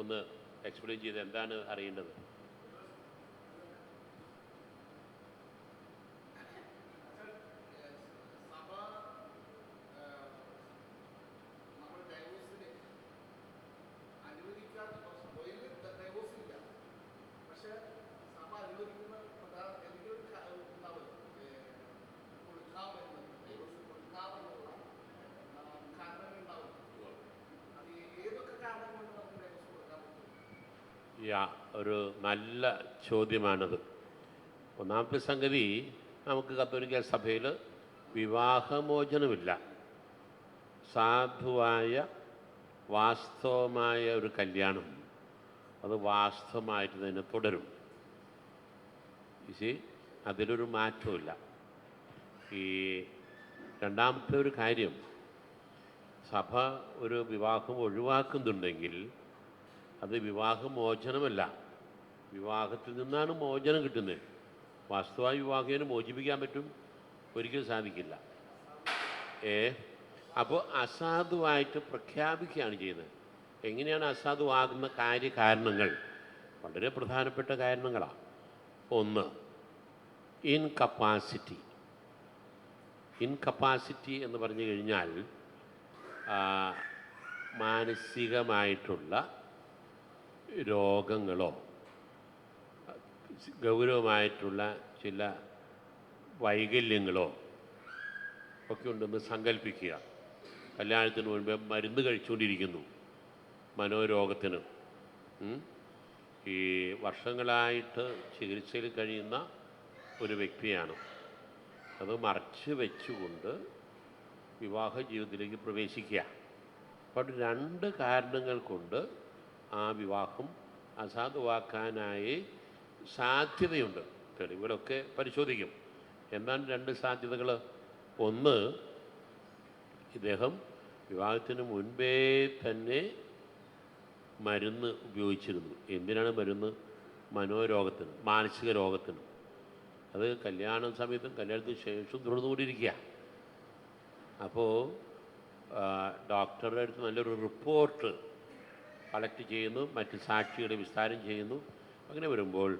ഒന്ന് എക്സ്പ്ലെയിൻ ചെയ്ത് എന്താണ് അറിയേണ്ടത്? ഒരു നല്ല ചോദ്യമാണത്. ഒന്നാമത്തെ സംഗതി, നമുക്ക് കത്തോലിക്ക സഭയിൽ വിവാഹമോചനമില്ല. സാധുവായ വാസ്തവമായ ഒരു കല്യാണം അത് വാസ്തവമായിട്ട് തന്നെ തുടരും. അതിലൊരു മാറ്റമില്ല. ഈ രണ്ടാമത്തെ ഒരു കാര്യം, സഭ ഒരു വിവാഹം ഒഴിവാക്കുന്നുണ്ടെങ്കിൽ അത് വിവാഹമോചനമല്ല, വിവാഹത്തിൽ നിന്നാണ് മോചനം കിട്ടുന്നത്. വാസ്തവമായി വിവാഹത്തിന് മോചിപ്പിക്കാൻ പറ്റും? ഒരിക്കലും സാധിക്കില്ല. അപ്പോൾ അസാധുവായിട്ട് പ്രഖ്യാപിക്കുകയാണ് ചെയ്യുന്നത്. എങ്ങനെയാണ് അസാധുവാകുന്ന കാരണങ്ങൾ? വളരെ പ്രധാനപ്പെട്ട കാരണങ്ങളാണ്. ഒന്ന്, ഇൻകപ്പാസിറ്റി എന്ന് പറഞ്ഞു കഴിഞ്ഞാൽ മാനസികമായിട്ടുള്ള രോഗങ്ങളോ ഗൗരവമായിട്ടുള്ള ചില വൈകല്യങ്ങളോ ഒക്കെ ഉണ്ടെന്ന് സങ്കല്പിക്കുക. കല്യാണത്തിന് മുൻപേ മരുന്ന് കഴിച്ചുകൊണ്ടിരിക്കുന്നു മനോരോഗത്തിന്. ഈ വർഷങ്ങളായിട്ട് ചികിത്സയിൽ കഴിയുന്ന ഒരു വ്യക്തിയാണ്. അത് മറച്ച് വെച്ചുകൊണ്ട് വിവാഹ ജീവിതത്തിലേക്ക് പ്രവേശിക്കുക. അപ്പോൾ രണ്ട് കാരണങ്ങൾ കൊണ്ട് ആ വിവാഹം അസാധുവാക്കാനായി സാധ്യതയുണ്ട്. തെളിവുകളൊക്കെ പരിശോധിക്കും. എന്താണ് രണ്ട് സാധ്യതകൾ? ഒന്ന്, ഇദ്ദേഹം വിവാഹത്തിന് മുൻപേ തന്നെ മരുന്ന് ഉപയോഗിച്ചിരുന്നു. എന്തിനാണ് മരുന്ന്? മനോരോഗത്തിന്, മാനസിക രോഗത്തിന്. അത് കല്യാണ സമയത്തും കല്യാണത്തിന് ശേഷം തുടർന്നുകൊണ്ടിരിക്കുക. അപ്പോൾ ഡോക്ടറുടെ അടുത്ത് നല്ലൊരു റിപ്പോർട്ട് കളക്ട് ചെയ്യുന്നു, മറ്റ് സാക്ഷികളെ വിസ്താരം ചെയ്യുന്നു. അങ്ങനെ വരുമ്പോൾ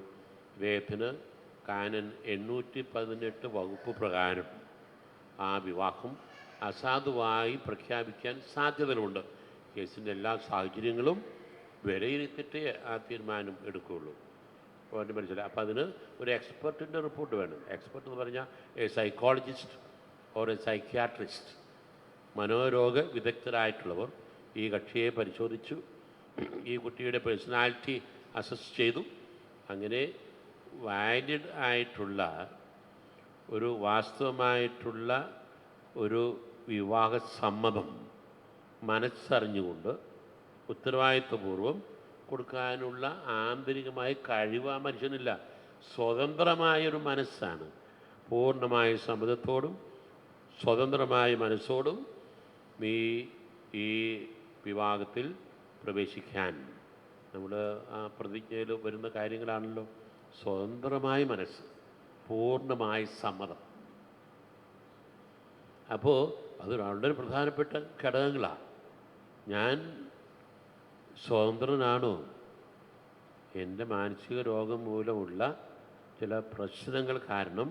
ഇദ്ദേഹത്തിന് കാനൻ 818 വകുപ്പ് പ്രകാരം ആ വിവാഹം അസാധുവായി പ്രഖ്യാപിക്കാൻ സാധ്യതകളുണ്ട്. കേസിൻ്റെ എല്ലാ സാഹചര്യങ്ങളും വിലയിരുത്തിയിട്ടേ ആ തീരുമാനം എടുക്കുകയുള്ളൂ. പോയിന്റ് മനസ്സിലായി. അപ്പോൾ അതിന് ഒരു എക്സ്പെർട്ടിൻ്റെ റിപ്പോർട്ട് വേണം. എക്സ്പെർട്ട് എന്ന് പറഞ്ഞാൽ a psychologist or a psychiatrist, മനോരോഗ വിദഗ്ധരായിട്ടുള്ളവർ ഈ കക്ഷിയെ പരിശോധിച്ചു, ഈ കുട്ടിയുടെ പേഴ്സണാലിറ്റി അസസ് ചെയ്തു. അങ്ങനെ വാലിഡ് ആയിട്ടുള്ള ഒരു വാസ്തവമായിട്ടുള്ള ഒരു വിവാഹ സമ്മതം മനസ്സറിഞ്ഞുകൊണ്ട് ഉത്തരവാദിത്വപൂർവം കൊടുക്കാനുള്ള ആന്തരികമായ കഴിവ് ആ മനുഷ്യനില്ല. സ്വതന്ത്രമായൊരു മനസ്സാണ്. പൂർണ്ണമായ സമ്മതത്തോടും സ്വതന്ത്രമായ മനസ്സോടും നീ ഈ വിവാഹത്തിൽ പ്രവേശിക്കാൻ, നമ്മൾ ആ പ്രതിജ്ഞയിൽ വരുന്ന കാര്യങ്ങളാണല്ലോ. സ്വതന്ത്രമായ മനസ്സ്, പൂർണ്ണമായ സമ്മതം. അപ്പോൾ അത് വളരെ പ്രധാനപ്പെട്ട ഘടകങ്ങളാണ്. ഞാൻ സ്വതന്ത്രനാണോ? എൻ്റെ മാനസിക രോഗം മൂലമുള്ള ചില പ്രശ്നങ്ങൾ കാരണം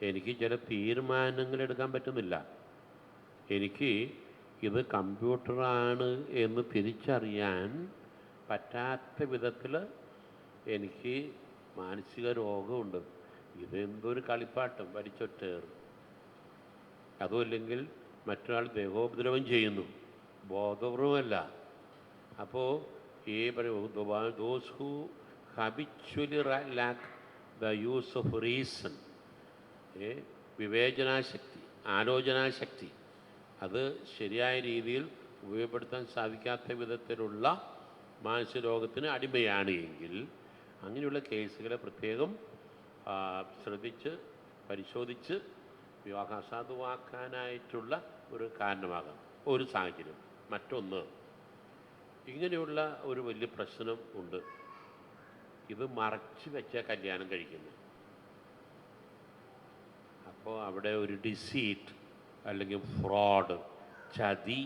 എനിക്ക് ചില തീരുമാനങ്ങൾ എടുക്കാൻ പറ്റുന്നില്ല. എനിക്ക് ഇത് കമ്പ്യൂട്ടറാണ് എന്ന് തിരിച്ചറിയാൻ പറ്റാത്ത വിധത്തിൽ എനിക്ക് മാനസിക രോഗമുണ്ട്. ഇതെന്തൊരു കളിപ്പാട്ടം, വലിച്ചൊറ്റേറ്. അതുമല്ലെങ്കിൽ മറ്റൊരാൾ ദേഹോപദ്രവം ചെയ്യുന്നു, ബോധപൂർവമല്ല. അപ്പോൾ ഈ those who habitually lack the use of reason, വിവേചനാശക്തി, ആലോചനാശക്തി, അത് ശരിയായ രീതിയിൽ ഉപയോഗപ്പെടുത്താൻ സാധിക്കാത്ത വിധത്തിലുള്ള മാനസിക രോഗത്തിന് അടിമയാണ് എങ്കിൽ അങ്ങനെയുള്ള കേസുകളെ പ്രത്യേകം ശ്രദ്ധിച്ച് പരിശോധിച്ച് വിവാഹം അസാധുവാക്കാനായിട്ടുള്ള ഒരു കാരണമാകാം ഒരു സാഹചര്യം. മറ്റൊന്ന്, ഇങ്ങനെയുള്ള ഒരു വലിയ പ്രശ്നം ഉണ്ട്. ഇത് മറച്ചു വെച്ച കല്യാണം കഴിക്കുന്നു. അപ്പോൾ അവിടെ ഒരു ഡിസീറ്റ് അല്ലെങ്കിൽ ഫ്രോഡ്, ചതി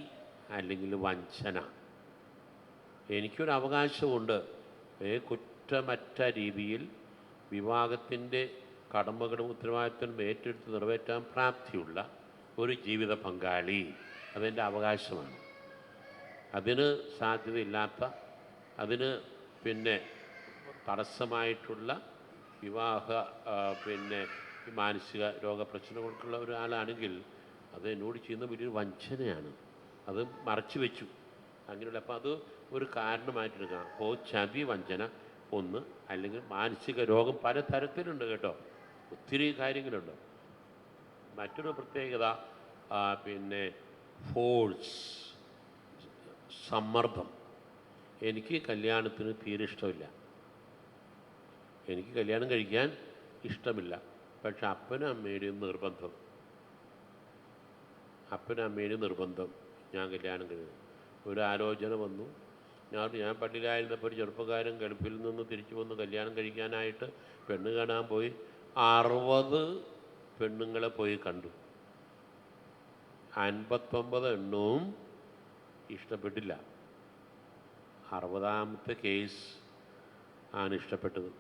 അല്ലെങ്കിൽ വഞ്ചന എനിക്കൊരു അവകാശമുണ്ട്. കുറ്റമറ്റ രീതിയിൽ വിവാഹത്തിൻ്റെ കടമകളും ഉത്തരവാദിത്വം ഏറ്റെടുത്ത് നിറവേറ്റാൻ പ്രാപ്തിയുള്ള ഒരു ജീവിത പങ്കാളി. അതെൻ്റെ അവകാശമാണ്. അതിന് സാധ്യതയില്ലാത്ത, അതിന് പിന്നെ തടസ്സമായിട്ടുള്ള വിവാഹ പിന്നെ മാനസിക രോഗ പ്രശ്നങ്ങൾക്കുള്ള ഒരാളാണെങ്കിൽ അത് എന്നോട് ചെയ്യുന്ന വലിയൊരു വഞ്ചനയാണ്. അത് മറച്ചു വെച്ചു അങ്ങനെയുള്ള. അപ്പോൾ അത് ഒരു കാരണമായിട്ടെടുക്കാം. അപ്പോൾ ചതി, വഞ്ചന ഒന്ന്, അല്ലെങ്കിൽ മാനസിക രോഗം പല തരത്തിലുണ്ട് കേട്ടോ, ഒത്തിരി കാര്യങ്ങളുണ്ട്. മറ്റൊരു പ്രത്യേകത പിന്നെ ഫോഴ്സ്, സമ്മർദ്ദം. എനിക്ക് കല്യാണത്തിന് തീരെ ഇഷ്ടമില്ല, എനിക്ക് കല്യാണം കഴിക്കാൻ ഇഷ്ടമില്ല. പക്ഷെ അപ്പനും അമ്മയുടെയും നിർബന്ധം, അപ്പനും അമ്മയുടെയും നിർബന്ധം ഞാൻ കല്യാണം കഴിയും. ഒരു ആലോചന വന്നു. ഞാൻ പള്ളിയിലായിരുന്നപ്പോൾ ഒരു ചെറുപ്പക്കാരൻ ഗൾഫിൽ നിന്ന് തിരിച്ചു വന്ന് കല്യാണം കഴിക്കാനായിട്ട് പെണ്ണ് കാണാൻ പോയി. 60 പെണ്ണുങ്ങളെ പോയി കണ്ടു. 59 എണ്ണവും ഇഷ്ടപ്പെട്ടില്ല. 60ാമത്തെ കേസ് ആണ് ഇഷ്ടപ്പെട്ടത്.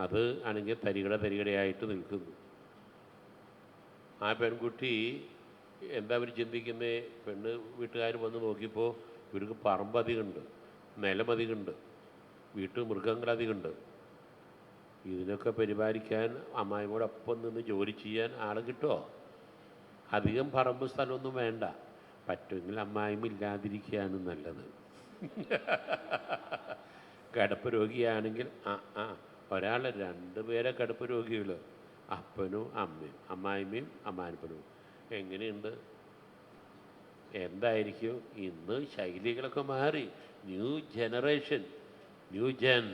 അത് ആണെങ്കിൽ തരികടയായിട്ട് നിൽക്കുന്നു. ആ പെൺകുട്ടി എന്താ അവർ ചിന്തിക്കുന്നത്? പെണ്ണ് വീട്ടുകാർ വന്ന് നോക്കിയപ്പോൾ ഇവർക്ക് പറമ്പധികമുണ്ട്, നിലമധികമുണ്ട്, വീട്ടു മൃഗങ്ങളധികമുണ്ട്. ഇതിനൊക്കെ പരിപാലിക്കാൻ അമ്മായിയോടൊപ്പം നിന്ന് ജോലി ചെയ്യാൻ ആളെ കിട്ടുമോ? അധികം പറമ്പ് സ്ഥലമൊന്നും വേണ്ട. പറ്റുമെങ്കിൽ അമ്മായിമ്മ ഇല്ലാതിരിക്കുകയാണ് നല്ലത്. കിടപ്പ് രോഗിയാണെങ്കിൽ ഒരാളെ 2 പേരെ കിടപ്പ് രോഗികൾ, അപ്പനും അമ്മയും, അമ്മായിമ്മയും അമ്മാനപ്പനും. എങ്ങനെയുണ്ട്? എന്തായിരിക്കും ഇന്ന്? ശൈലികളൊക്കെ മാറി, ന്യൂ ജനറേഷൻ, ന്യൂ ജെൻ.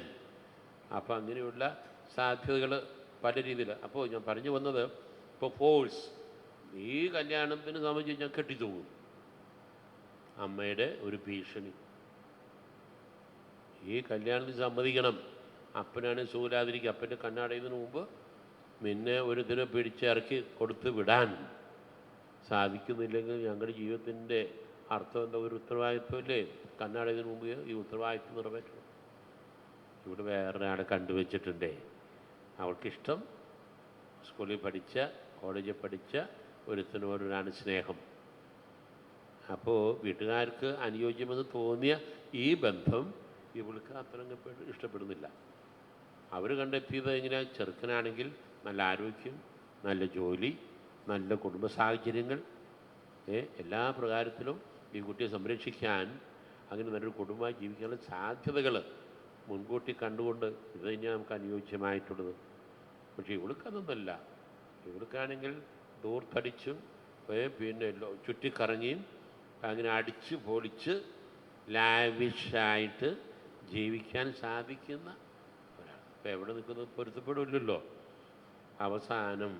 അപ്പം അങ്ങനെയുള്ള സാധ്യതകൾ പല രീതിയിൽ. അപ്പോൾ ഞാൻ പറഞ്ഞു വന്നത്, ഇപ്പോൾ ഫോഴ്സ്, ഈ കല്യാണത്തിന് സംബന്ധിച്ച് ഞാൻ കെട്ടിത്തൂങ്ങും. അമ്മയുടെ ഒരു ഭീഷണി, ഈ കല്യാണത്തിന് സമ്മതിക്കണം. അപ്പനാണെങ്കിൽ സൂലാതിരിക്കുക. അപ്പൻ്റെ കണ്ണടയുന്നതിന് മുമ്പ് നിന്നെ ഒരു ഇതിനെ പിടിച്ചിറക്കി കൊടുത്ത് വിടാൻ സാധിക്കുന്നില്ലെങ്കിൽ ഞങ്ങളുടെ ജീവിതത്തിൻ്റെ അർത്ഥം എന്താ? ഒരു ഉത്തരവാദിത്വമല്ലേ? കണ്ണടയുന്നതിന് മുമ്പ് ഈ ഉത്തരവാദിത്വം നിറവേറ്റണം. ഇവിടെ വേറൊരാളെ കണ്ടുവച്ചിട്ടുണ്ടേ, അവൾക്കിഷ്ടം സ്കൂളിൽ പഠിച്ച, കോളേജിൽ പഠിച്ച ഒരുത്തിനോടൊരാണ് സ്നേഹം. അപ്പോൾ വീട്ടുകാർക്ക് അനുയോജ്യമെന്ന് തോന്നിയ ഈ ബന്ധം ഇവൾക്ക് അത്രയും ഇഷ്ടപ്പെടുന്നില്ല. അവർ കണ്ടെത്തിയത് എങ്ങനെ? ചെറുക്കനാണെങ്കിൽ നല്ല ആരോഗ്യം, നല്ല ജോലി, നല്ല കുടുംബ സാഹചര്യങ്ങൾ, എല്ലാ പ്രകാരത്തിലും ഈ കുട്ടിയെ സംരക്ഷിക്കാൻ, അങ്ങനെ നല്ലൊരു കുടുംബമായി ജീവിക്കാനുള്ള സാധ്യതകൾ മുൻകൂട്ടി കണ്ടുകൊണ്ട് ഇത് തന്നെയാണ് നമുക്ക് അനുയോജ്യമായിട്ടുള്ളത്. പക്ഷേ ഇവൾക്കതൊന്നല്ല. ഇവൾക്കാണെങ്കിൽ ദൂർത്തടിച്ചും പിന്നെ ചുറ്റിക്കറങ്ങിയും അങ്ങനെ അടിച്ച് പൊളിച്ച് ലാവിഷായിട്ട് ജീവിക്കാൻ സാധിക്കുന്ന ഒരാൾ. അപ്പോൾ എവിടെ നിൽക്കുന്നത്? പൊരുത്തപ്പെടില്ലല്ലോ. അവസാനം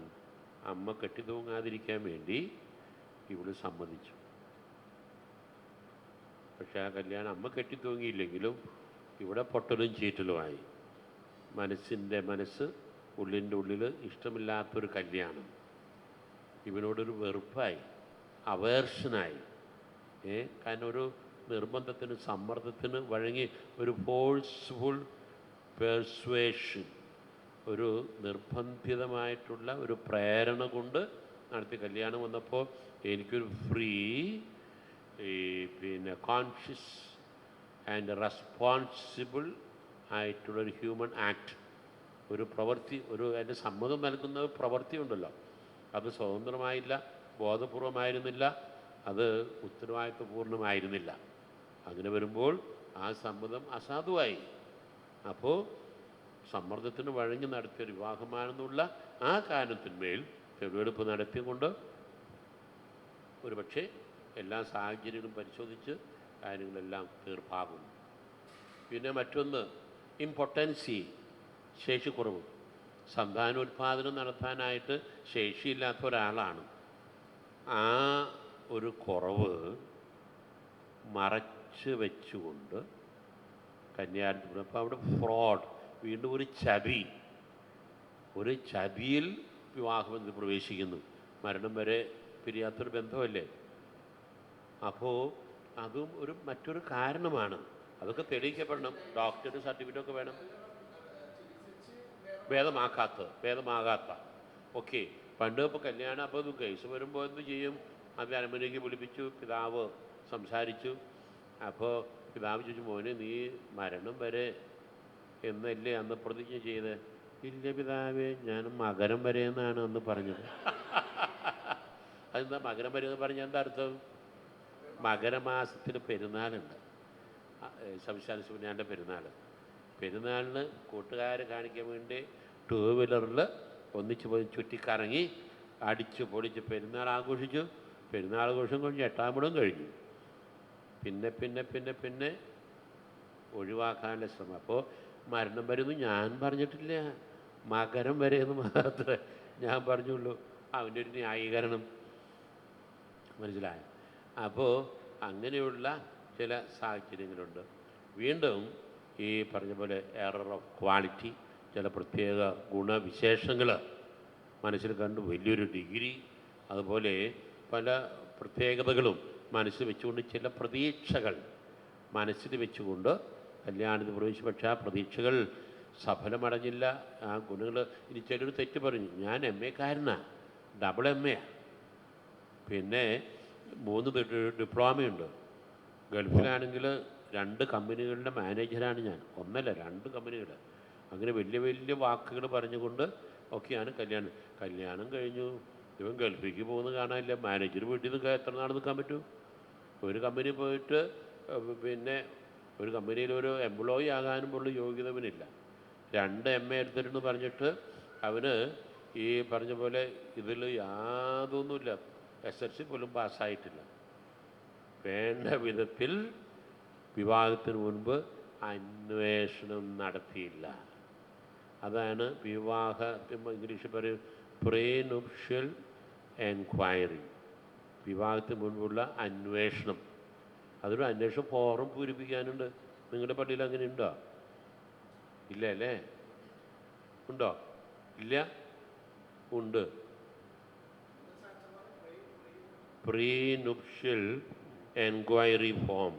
അമ്മ കെട്ടിത്തൂങ്ങാതിരിക്കാൻ വേണ്ടി ഇവള് സമ്മതിച്ചു. പക്ഷെ ആ കല്യാണം അമ്മ കെട്ടിത്തൂങ്ങിയില്ലെങ്കിലും ഇവിടെ പൊട്ടലും ചീറ്റലുമായി. മനസ്സ് ഉള്ളിൻ്റെ ഉള്ളിൽ ഇഷ്ടമില്ലാത്തൊരു കല്യാണം. ഇവനോടൊരു വെറുപ്പായി, അവേർഷനായി. കാരണം ഒരു നിർബന്ധത്തിന്, സമ്മർദ്ദത്തിന് വഴങ്ങി, ഒരു ഫോഴ്സ്ഫുൾ പെർസ്വേഷൻ, ഒരു നിർബന്ധിതമായിട്ടുള്ള ഒരു പ്രേരണ കൊണ്ട് നടത്തിയ കല്യാണം വന്നപ്പോൾ എനിക്കൊരു ഫ്രീ പിന്നെ കോൺഷ്യസ് ആൻഡ് റെസ്പോൺസിബിൾ ആയിട്ടുള്ളൊരു ഹ്യൂമൻ ആക്ട്, ഒരു പ്രവൃത്തി, എൻ്റെ സമ്മതം നൽകുന്ന പ്രവൃത്തി ഉണ്ടല്ലോ, അത് സ്വതന്ത്രമായില്ല, ബോധപൂർവമായിരുന്നില്ല, അത് ഉത്തരവാദിത്വപൂർണ്ണമായിരുന്നില്ല. അങ്ങനെ വരുമ്പോൾ ആ സമ്മതം അസാധുവായി. അപ്പോൾ സമ്മർദ്ദത്തിന് വഴങ്ങി നടത്തിയ വിവാഹമാണെന്നുള്ള ആ കാരണത്തിന്മേൽ തെളിവെടുപ്പ് നടത്തിക്കൊണ്ട് ഒരുപക്ഷെ എല്ലാ സാഹചര്യങ്ങളും പരിശോധിച്ച് കാര്യങ്ങളെല്ലാം തീർപ്പാകും. പിന്നെ മറ്റൊന്ന് ഇംപൊട്ടൻസി, ശേഷിക്കുറവ്. സന്താനോത്പാദനം നടത്താനായിട്ട് ശേഷിയില്ലാത്ത ഒരാളാണ്. ആ ഒരു കുറവ് മറച്ച് വെച്ചുകൊണ്ട് കന്യാകുമാരി. അപ്പോൾ അവിടെ ഫ്രോഡ്, വീണ്ടും ഒരു ചതിയിൽ വിവാഹബന്ധത്തിൽ പ്രവേശിക്കുന്നു. മരണം വരെ പിരിയാത്തൊരു ബന്ധമല്ലേ. അപ്പോൾ അതും മറ്റൊരു കാരണമാണ്. അതൊക്കെ തെളിയിക്കപ്പെടണം. ഡോക്ടറുടെ സർട്ടിഫിക്കറ്റ് ഒക്കെ വേണം. ഭേദമാകാത്ത ഓക്കെ. പണ്ട് ഇപ്പോൾ കല്യാണം, അപ്പോൾ ഇത് കേസ് വരുമ്പോൾ എന്ത് ചെയ്യും? അത് അരമനയ്ക്ക് വിളിപ്പിച്ചു, പിതാവ് സംസാരിച്ചു. അപ്പോൾ പിതാവ് ചോദിച്ചു, മോനെ നീ മരണം വരെ എന്നല്ലേ അന്ന് പ്രതിജ്ഞ ചെയ്ത്? ഇല്ല പിതാവേ, ഞാൻ മകരം വരെ എന്നാണ് അന്ന് പറഞ്ഞത്. അതെന്താ മകരം വരെ എന്ന് പറഞ്ഞാൽ എന്താ അർത്ഥം? മകരമാസത്തിൽ പെരുന്നാളുണ്ട്, ശംശാന ശിവനാൻ്റെ പെരുന്നാളിന് കൂട്ടുകാരെ കാണിക്കാൻ വേണ്ടി 2 വീലറിൽ ഒന്നിച്ച് പോയി ചുറ്റിക്കറങ്ങി അടിച്ചു പൊളിച്ച് പെരുന്നാൾ ആഘോഷിച്ചു. പെരുന്നാൾ ആഘോഷം കഴിഞ്ഞ് 8-ാം പടം കഴിഞ്ഞു. പിന്നെ ഒഴിവാക്കാനുള്ള ശ്രമം. അപ്പോൾ മരണം വരുന്നു ഞാൻ പറഞ്ഞിട്ടില്ല, മകരം വരെ എന്ന് മാത്രമേ ഞാൻ പറഞ്ഞുള്ളൂ. അവൻ്റെ ഒരു ന്യായീകരണം മനസ്സിലായ. അപ്പോൾ അങ്ങനെയുള്ള ചില സാഹചര്യങ്ങളുണ്ട്. വീണ്ടും ഈ പറഞ്ഞ പോലെ എറർ ഓഫ് ക്വാളിറ്റി, ചില പ്രത്യേക ഗുണവിശേഷങ്ങൾ മനസ്സിൽ കണ്ട് വലിയൊരു ഡിഗ്രി, അതുപോലെ പല പ്രത്യേകതകളും മനസ്സിൽ വെച്ചുകൊണ്ട് ചില പ്രതീക്ഷകൾ മനസ്സിൽ വെച്ചുകൊണ്ട് കല്യാണത്തിന് പ്രവേശിച്ചു. പക്ഷേ ആ പ്രതീക്ഷകൾ സഫലമടഞ്ഞില്ല. ആ ഗുണങ്ങൾ ഇനി ചിലർ തെറ്റ് പറഞ്ഞു. ഞാൻ MA കാരനാണ്, ഡബിൾ MA, പിന്നെ 3 ഡിപ്ലോമയുണ്ട്. ഗൾഫിലാണെങ്കിൽ 2 കമ്പനികളുടെ മാനേജരാണ് ഞാൻ, 1 അല്ല 2 കമ്പനികൾ. അങ്ങനെ വലിയ വലിയ വാക്കുകൾ പറഞ്ഞുകൊണ്ട് ഒക്കെയാണ് കല്യാണം കഴിഞ്ഞു. ഇവൻ ഗൾഫിലേക്ക് പോകുന്നത് കാണാനില്ല. മാനേജർ വീട്ടിൽ നിന്ന് എത്ര നാൾ നിൽക്കാൻ പറ്റൂ? ഒരു കമ്പനി പോയിട്ട് പിന്നെ ഒരു കമ്പനിയിൽ ഒരു എംപ്ലോയി ആകാനും ഉള്ള യോഗ്യത അവനില്ല. 2 MA എടുത്തിട്ടെന്ന് പറഞ്ഞിട്ട് അവന് ഈ പറഞ്ഞ പോലെ ഇതിൽ യാതൊന്നുമില്ല, SSLC പോലും പാസ്സായിട്ടില്ല. വേണ്ട വിധത്തിൽ വിവാഹത്തിന് മുൻപ് അന്വേഷണം നടത്തിയില്ല. അതാണ് ഇംഗ്ലീഷിൽ പറയും പ്രീനുപ്ഷ്യൽ എൻക്വയറി, വിവാഹത്തിന് മുൻപുള്ള അന്വേഷണം. അതൊരു അന്വേഷണ ഫോറം പൂരിപ്പിക്കാനുണ്ട്. നിങ്ങളുടെ പള്ളിയിൽ അങ്ങനെ ഉണ്ടോ? ഇല്ല അല്ലേ? ഉണ്ടോ? ഇല്ല, ഉണ്ട്. പ്രീനുപ്ഷ്യൽ എൻക്വയറി ഫോം.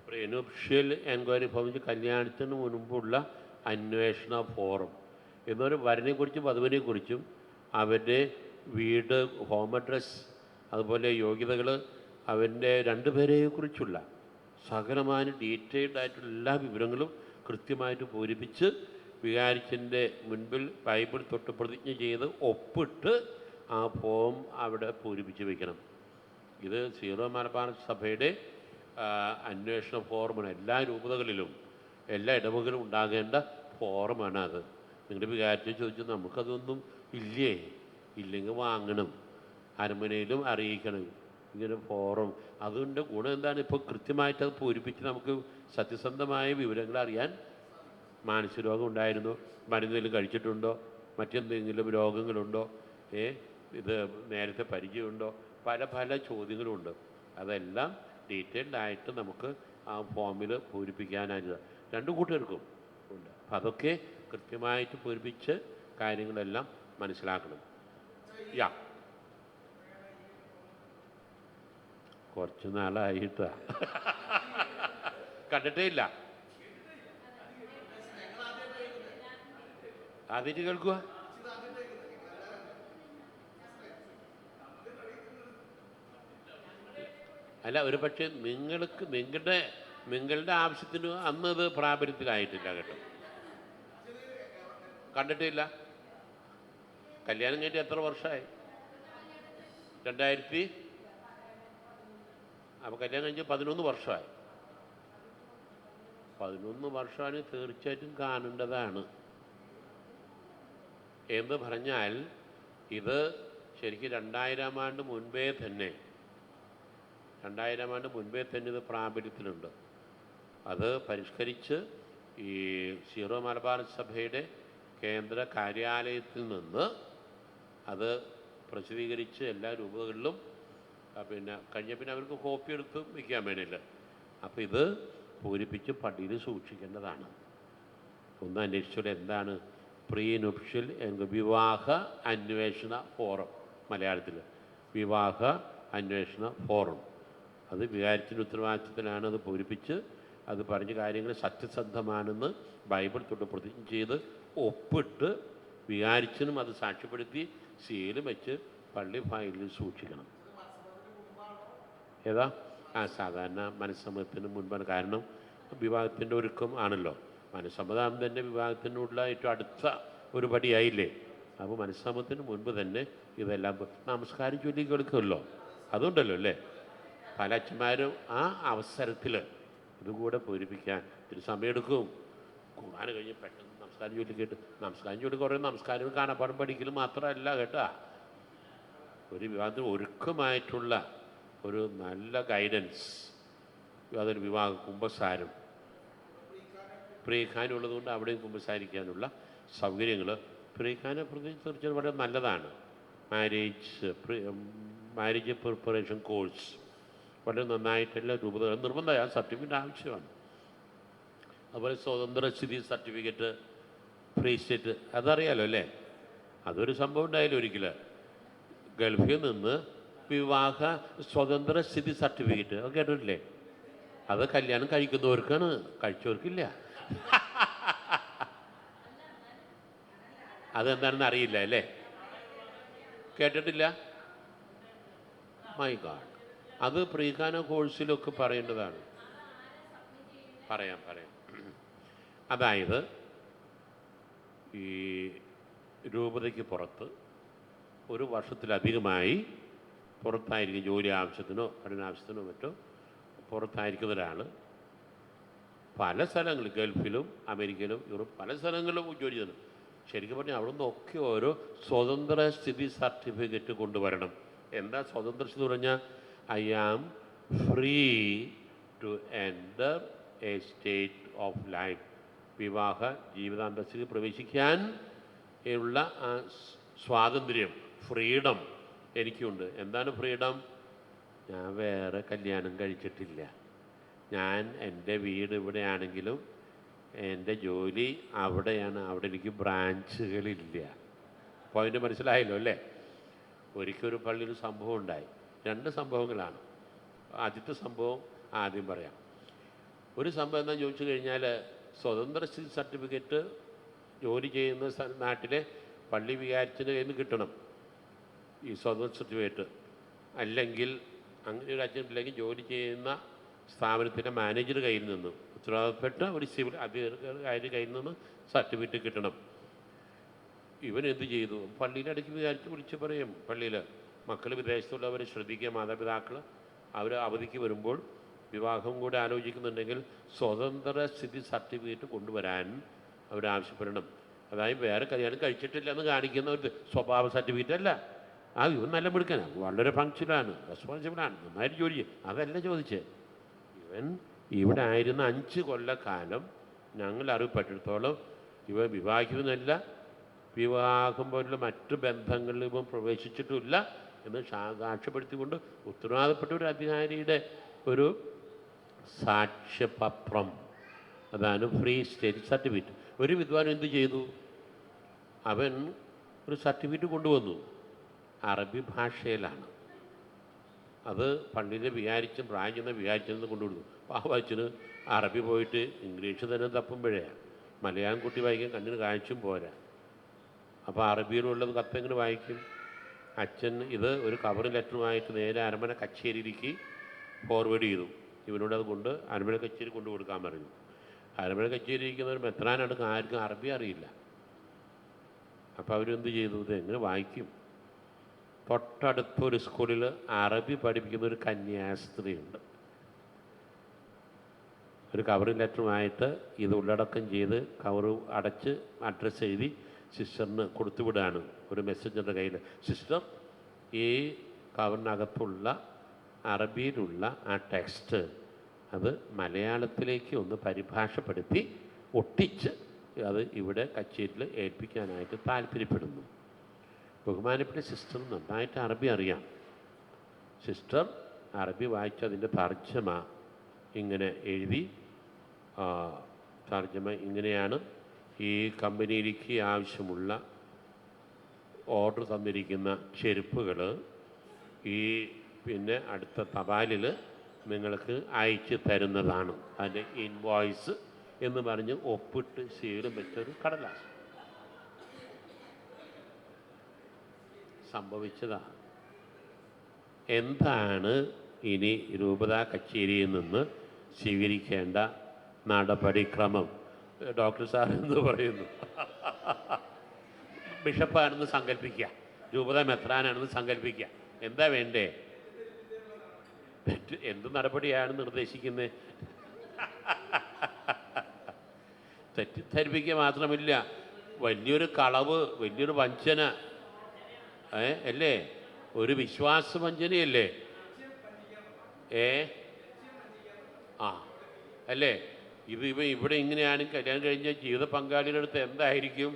പ്രീനുപ്ഷ്യൽ എൻക്വയറി ഫോം കല്യാണത്തിന് മുൻപുള്ള അന്വേഷണ ഫോറം. എന്നൊരു വരനെക്കുറിച്ചും വധുവിനെക്കുറിച്ചും അവരുടെ വീട്, ഹോം അഡ്രസ്, അതുപോലെ യോഗ്യതകൾ, അവൻ്റെ 2 പേരെക്കുറിച്ചുള്ള സകലമായ ഡീറ്റെയിൽഡ് ആയിട്ടുള്ള എല്ലാ വിവരങ്ങളും കൃത്യമായിട്ട് പൂരിപ്പിച്ച് വികാരിച്ചൻ്റെ മുൻപിൽ ബൈബിൾ തൊട്ട് പ്രതിജ്ഞ ചെയ്ത് ഒപ്പിട്ട് ആ ഫോം അവിടെ പൂരിപ്പിച്ച് വയ്ക്കണം. ഇത് സീറോ മലബാർ സഭയുടെ അന്വേഷണ ഫോറമാണ്. എല്ലാ രൂപതകളിലും എല്ലാ ഇടവകളിലും ഉണ്ടാകേണ്ട ഫോറമാണ് അത്. നിങ്ങളുടെ വികാരത്തെ ചോദിച്ചാൽ നമുക്കതൊന്നും ഇല്ലെങ്കിൽ വാങ്ങണം, അരമനയിലും അറിയിക്കണം ഇങ്ങനെ ഫോറം. അതുകൊണ്ട് ഗുണം എന്താണ്? ഇപ്പോൾ കൃത്യമായിട്ട് അത് പൂരിപ്പിച്ച് നമുക്ക് സത്യസന്ധമായ വിവരങ്ങൾ അറിയാൻ. മാനസിക രോഗം ഉണ്ടായിരുന്നോ, മരുന്നെങ്കിലും കഴിച്ചിട്ടുണ്ടോ, മറ്റെന്തെങ്കിലും രോഗങ്ങളുണ്ടോ, ഇത് നേരത്തെ പരിചയമുണ്ടോ, പല ചോദ്യങ്ങളുമുണ്ട്. അതെല്ലാം ഡീറ്റെയിൽഡ് ആയിട്ട് നമുക്ക് ആ ഫോമിൽ പൂരിപ്പിക്കാനായിട്ട് 2 കൂട്ടർക്കും ഉണ്ട്. അപ്പം അതൊക്കെ കൃത്യമായിട്ട് പൂരിപ്പിച്ച് കാര്യങ്ങളെല്ലാം മനസ്സിലാക്കണം. കുറച്ച് നാളായിട്ടാ കണ്ടിട്ടേ ഇല്ല. ആദ്യമായിട്ട് കേൾക്കുക. അല്ല, ഒരു പക്ഷേ നിങ്ങളുടെ ആവശ്യത്തിന് അന്നത് പ്രാബല്യത്തിലായിട്ടില്ല കേട്ടോ. കണ്ടിട്ടില്ല. കല്യാണം കഴിഞ്ഞിട്ട് എത്ര വർഷമായി? 2000 അപ്പോൾ കല്യാണം കഴിഞ്ഞ് 11 വർഷമായി. 11 വർഷമാണ് തീർച്ചയായിട്ടും കാണേണ്ടതാണ്. എന്ന് പറഞ്ഞാൽ ഇത് ശരിക്കും 2000 ആണ്ട് മുൻപേ തന്നെ ഇത് പ്രാബല്യത്തിലുണ്ട്. അത് പരിഷ്കരിച്ച് ഈ സീറോ മലബാർ സഭയുടെ കേന്ദ്ര കാര്യാലയത്തിൽ നിന്ന് അത് പ്രസിദ്ധീകരിച്ച് എല്ലാ രൂപകളിലും പിന്നെ അവർക്ക് കോപ്പി എടുത്ത് വയ്ക്കാൻ വേണ്ടിയില്ല. അപ്പോൾ ഇത് പൂരിപ്പിച്ച് പള്ളിയിൽ സൂക്ഷിക്കേണ്ടതാണ്. ഒന്ന് അന്വേഷിച്ചോളൂ, എന്താണ് പ്രീ നുപ്ഷ്യൽ വിവാഹ അന്വേഷണ ഫോറം, മലയാളത്തിൽ വിവാഹ അന്വേഷണ ഫോറം. അത് വികാരിച്ചിൻ്റെ ഉത്തരവാദിത്വത്തിലാണ് അത് പൂരിപ്പിച്ച് അത് പറഞ്ഞ കാര്യങ്ങൾ സത്യസന്ധമാണെന്ന് ബൈബിൾ തൊട്ട് പ്രതിജ്ഞ ചെയ്ത് ഒപ്പിട്ട് വികാരിച്ചനും അത് സാക്ഷ്യപ്പെടുത്തി സീലും വെച്ച് പള്ളി ഫയലിൽ സൂക്ഷിക്കണം. ഏതാ? സാധാരണ മനസ്സമ്മതത്തിന് മുൻപാണ്. കാരണം വിവാഹത്തിൻ്റെ ഒരുക്കം ആണല്ലോ. മനസ്സമ്മതം തന്നെ വിവാഹത്തിനുള്ള ഏറ്റവും അടുത്ത ഒരു പടിയായില്ലേ. അപ്പോൾ മനസ്സമ്മതത്തിന് മുൻപ് തന്നെ ഇതെല്ലാം നമസ്കാരം ചൊല്ലി കേൾക്കുമല്ലോ. അതുകൊണ്ടല്ലോ അല്ലേ പല അച്ഛന്മാരും ആ അവസരത്തിൽ ഇതുകൂടെ പൂരിപ്പിക്കാൻ ഇത്തിരി സമയമെടുക്കും. കുർബാന കഴിഞ്ഞ് പെട്ടെന്ന് നമസ്കാരം ചൊല്ലി കേട്ട് നമസ്കാരം ചൊല്ലി കുറേ നമസ്കാരം കാണാപ്പാടം പഠിക്കൽ മാത്രമല്ല കേട്ടോ. ഒരു വിവാഹത്തിന് ഒരുക്കമായിട്ടുള്ള ഒരു നല്ല ഗൈഡൻസ്, അതൊരു വിവാഹ കുമ്പസാരം പ്രീഖാനുള്ളതുകൊണ്ട് അവിടെയും കുമ്പസാരിക്കാനുള്ള സൗകര്യങ്ങൾ പ്രീഖാനെ പ്രത്യേകിച്ച് തീർച്ചയായും വളരെ നല്ലതാണ്. മാരേജ് പ്രിപ്പറേഷൻ കോഴ്സ് വളരെ നന്നായിട്ടുള്ള രൂപത നിർബന്ധമായ സർട്ടിഫിക്കറ്റ് ആവശ്യമാണ്. അതുപോലെ സ്വതന്ത്ര സ്ഥിതി സർട്ടിഫിക്കറ്റ്, ഫ്രീ സ്റ്റേറ്റ്, അതറിയാലോ അല്ലേ. അതൊരു സംഭവം ഉണ്ടായാലും ഒരിക്കൽ ഗൾഫിൽ നിന്ന് വിവാഹ സ്വതന്ത്ര സ്ഥിതി സർട്ടിഫിക്കറ്റ് അത് കേട്ടിട്ടില്ലേ? അത് കല്യാണം കഴിക്കുന്നവർക്കാണ്, കഴിച്ചവർക്കില്ല. അതെന്താണെന്ന് അറിയില്ല അല്ലേ? കേട്ടിട്ടില്ല? മൈ ഗാഡ്, അത് പ്രീഖാന കോഴ്സിലൊക്കെ പറയേണ്ടതാണ്. പറയാം. അതായത് ഈ രൂപതയ്ക്ക് പുറത്ത് ഒരു വർഷത്തിലധികമായി പുറത്തായിരിക്കും, ജോലി ആവശ്യത്തിനോ പഠനാവശ്യത്തിനോ മറ്റോ പുറത്തായിരിക്കുന്ന ഒരാൾ പല സ്ഥലങ്ങളിൽ, ഗൾഫിലും അമേരിക്കയിലും യൂറോപ്പ് പല സ്ഥലങ്ങളിലും ജോലി ചെയ്യുന്നു. ശരിക്കും പറഞ്ഞാൽ അവിടെ നിന്നൊക്കെ ഓരോ സ്വതന്ത്ര സ്ഥിതി സർട്ടിഫിക്കറ്റ് കൊണ്ടുവരണം. എന്താ സ്വതന്ത്ര സ്ഥിതി പറഞ്ഞാൽ? I am free to enter a state of life. വിവാഹ ജീവിതാന്തസ്ഥിതി പ്രവേശിക്കാൻ ഉള്ള ആ സ്വാതന്ത്ര്യം, ഫ്രീഡം എനിക്കുണ്ട്. എന്താണ് ഫ്രീഡം? ഞാൻ വേറെ കല്യാണം കഴിച്ചിട്ടില്ല. ഞാൻ എൻ്റെ വീട് ഇവിടെയാണെങ്കിലും എൻ്റെ ജോലി അവിടെയാണ്. അവിടെ എനിക്ക് ബ്രാഞ്ചുകളില്ല. പോയിൻ്റ് മനസ്സിലായല്ലോ അല്ലേ? ഒരിക്കലൊരു പള്ളിയിൽ സംഭവം ഉണ്ടായി. 2 സംഭവങ്ങളാണ്. ആദ്യത്തെ സംഭവം ആദ്യം പറയാം. ഒരു സംഭവം എന്താണെന്ന് ചോദിച്ചു കഴിഞ്ഞാൽ, സ്വതന്ത്ര സ്ഥിതി സർട്ടിഫിക്കറ്റ് ജോലി ചെയ്യുന്ന നാട്ടിലെ പള്ളി വികാരിച്ചിൻ്റെ കയ്യിൽ നിന്ന് കിട്ടണം ഈ സ്വതന്ത്ര സർട്ടിഫിക്കറ്റ്. അല്ലെങ്കിൽ അങ്ങനെ ഒരു അച്ഛനില്ലെങ്കിൽ ജോലി ചെയ്യുന്ന സ്ഥാപനത്തിൻ്റെ മാനേജർ കയ്യിൽ നിന്ന്, ഉത്തരവാദപ്പെട്ട ഒരു സിവിൽ അധികാരി കയ്യിൽ നിന്ന് സർട്ടിഫിക്കറ്റ് കിട്ടണം. ഇവനെന്ത് ചെയ്തു? പള്ളിയിൽ ഇടയ്ക്ക് വിളിച്ച് പറയും, പള്ളിയിൽ മക്കൾ വിദേശത്തുള്ളവരെ ശ്രദ്ധിക്കുക, മാതാപിതാക്കൾ അവർ അവധിക്ക് വരുമ്പോൾ വിവാഹം കൂടെ ആലോചിക്കുന്നുണ്ടെങ്കിൽ സ്വതന്ത്ര സ്ഥിതി സർട്ടിഫിക്കറ്റ് കൊണ്ടുവരാൻ അവരാവശ്യപ്പെടണം. അതായത് വേറെ കല്യാണം കഴിച്ചിട്ടില്ല എന്ന് കാണിക്കുന്ന ഒരു സ്വഭാവ സർട്ടിഫിക്കറ്റ് അല്ല. ഇവൻ നല്ല മിടുക്കനാണ്, വളരെ ഫങ്ഷനാണ്, റെസ്പോൺസിബിളാണ്, നന്നായിട്ട് ജോലി ചെയ്യും, അതല്ല ചോദിച്ചേ. ഇവൻ ഇവിടെ ആയിരുന്ന 5 കൊല്ലക്കാലം ഞങ്ങൾ അറിയപ്പെട്ടിടത്തോളം ഇവൻ വിവാഹിക്കുന്നതല്ല, വിവാഹം പോലുള്ള മറ്റു ബന്ധങ്ങളിൽ ഇവൻ പ്രവേശിച്ചിട്ടുമില്ല എന്ന് സാക്ഷ്യപ്പെടുത്തിക്കൊണ്ട് ഉത്തരവാദപ്പെട്ട ഒരു അധികാരിയുടെ ഒരു സാക്ഷ്യപത്രം, അതാണ് ഫ്രീ സ്റ്റേറ്റ് സർട്ടിഫിക്കറ്റ്. ഒരു വിദ്വാൻ എന്ത് ചെയ്തു? അവൻ ഒരു സർട്ടിഫിക്കറ്റ് കൊണ്ടുവന്നു, അറബി ഭാഷയിലാണ്. അത് പള്ളിയിലെ വികാരിച്ചും പ്രായം ചെന്ന വികാരിച്ചെന്ന് കൊണ്ടുവിടുന്നു. പാവച്ചന് അറബി പോയിട്ട് ഇംഗ്ലീഷ് തന്നെ തപ്പുമ്പോഴേ മലയാളം കുട്ടി വായിക്കാൻ കണ്ണിന് കാഴ്ചയും പോരാ. അപ്പോൾ അറബിയിലുള്ളത് കത്തെങ്ങനെ വായിക്കും? അച്ഛൻ ഇത് ഒരു കവർ ലെറ്ററുമായിട്ട് നേരെ അരമന കച്ചേരിയിലേക്ക് ഫോർവേഡ് ചെയ്തു. ഇവനോട് അത് കൊണ്ട് അരമന കച്ചേരി കൊണ്ടു കൊടുക്കാൻ പറഞ്ഞു. അരമന കച്ചേരി ഇരിക്കുന്നവർ മെത്രാനാണ്, ആർക്കും അറബി അറിയില്ല. അപ്പോൾ അവരെന്ത് ചെയ്തു? ഇത് എങ്ങനെ വായിക്കും? തൊട്ടടുത്തൊരു സ്കൂളിൽ അറബി പഠിപ്പിക്കുന്ന ഒരു കന്യാസ്ത്രീയുണ്ട്. ഒരു കവറിംഗ് ലെറ്ററുമായിട്ട് ഇത് ഉള്ളടക്കം ചെയ്ത് കവറ് അടച്ച് അഡ്രസ്സ് എഴുതി സിസ്റ്ററിന് കൊടുത്തുവിടുകയാണ് ഒരു മെസ്സഞ്ചറുടെ കയ്യിൽ. സിസ്റ്റർ, ഈ കവറിനകത്തുള്ള അറബിയിലുള്ള ആ ടെക്സ്റ്റ് അത് മലയാളത്തിലേക്ക് ഒന്ന് പരിഭാഷപ്പെടുത്തി ഒട്ടിച്ച് അത് ഇവിടെ കച്ചേരിയിൽ ഏൽപ്പിക്കാനായിട്ട് താല്പര്യപ്പെടുന്നു. ബഹുമാനപ്പെട്ട സിസ്റ്റർ നന്നായിട്ട് അറബി അറിയാം. സിസ്റ്റർ അറബി വായിച്ച് അതിൻ്റെ തർജ്ജമ ഇങ്ങനെ എഴുതി, തർജ്ജമ ഇങ്ങനെയാണ്: ഈ കമ്പനിയിലേക്ക് ആവശ്യമുള്ള ഓർഡർ തന്നിരിക്കുന്ന ചെരുപ്പുകൾ ഈ പിന്നെ അടുത്ത തപാലിൽ നിങ്ങൾക്ക് അയച്ചു തരുന്നതാണ്. അതിൻ്റെ ഇൻവോയ്സ് എന്ന് പറഞ്ഞ് ഒപ്പിട്ട് സീലും വെച്ചൊരു കടലാസ് സംഭവിച്ചതാണ്. എന്താണ് ഇനി രൂപതാ കച്ചേരിയിൽ നിന്ന് സ്വീകരിക്കേണ്ട നടപടിക്രമം? ഡോക്ടർ സാർ എന്ന് പറയുന്നു. ബിഷപ്പാണെന്ന് സങ്കല്പിക്കുക, രൂപത മെത്രാനാണെന്ന് സങ്കല്പിക്കുക. എന്താ വേണ്ടേ? എന്ത് നടപടിയാണ് നിർദ്ദേശിക്കുന്നത്? തെറ്റിദ്ധരിപ്പിക്കുക മാത്രമില്ല, വലിയൊരു കളവ്, വലിയൊരു വഞ്ചന അല്ലേ? ഒരു വിശ്വാസവഞ്ചനയല്ലേ? അല്ലേ? ഇവിടെ ഇങ്ങനെയാണ് കല്യാണം കഴിഞ്ഞ ജീവിത പങ്കാളിയുടെ അടുത്ത് എന്തായിരിക്കും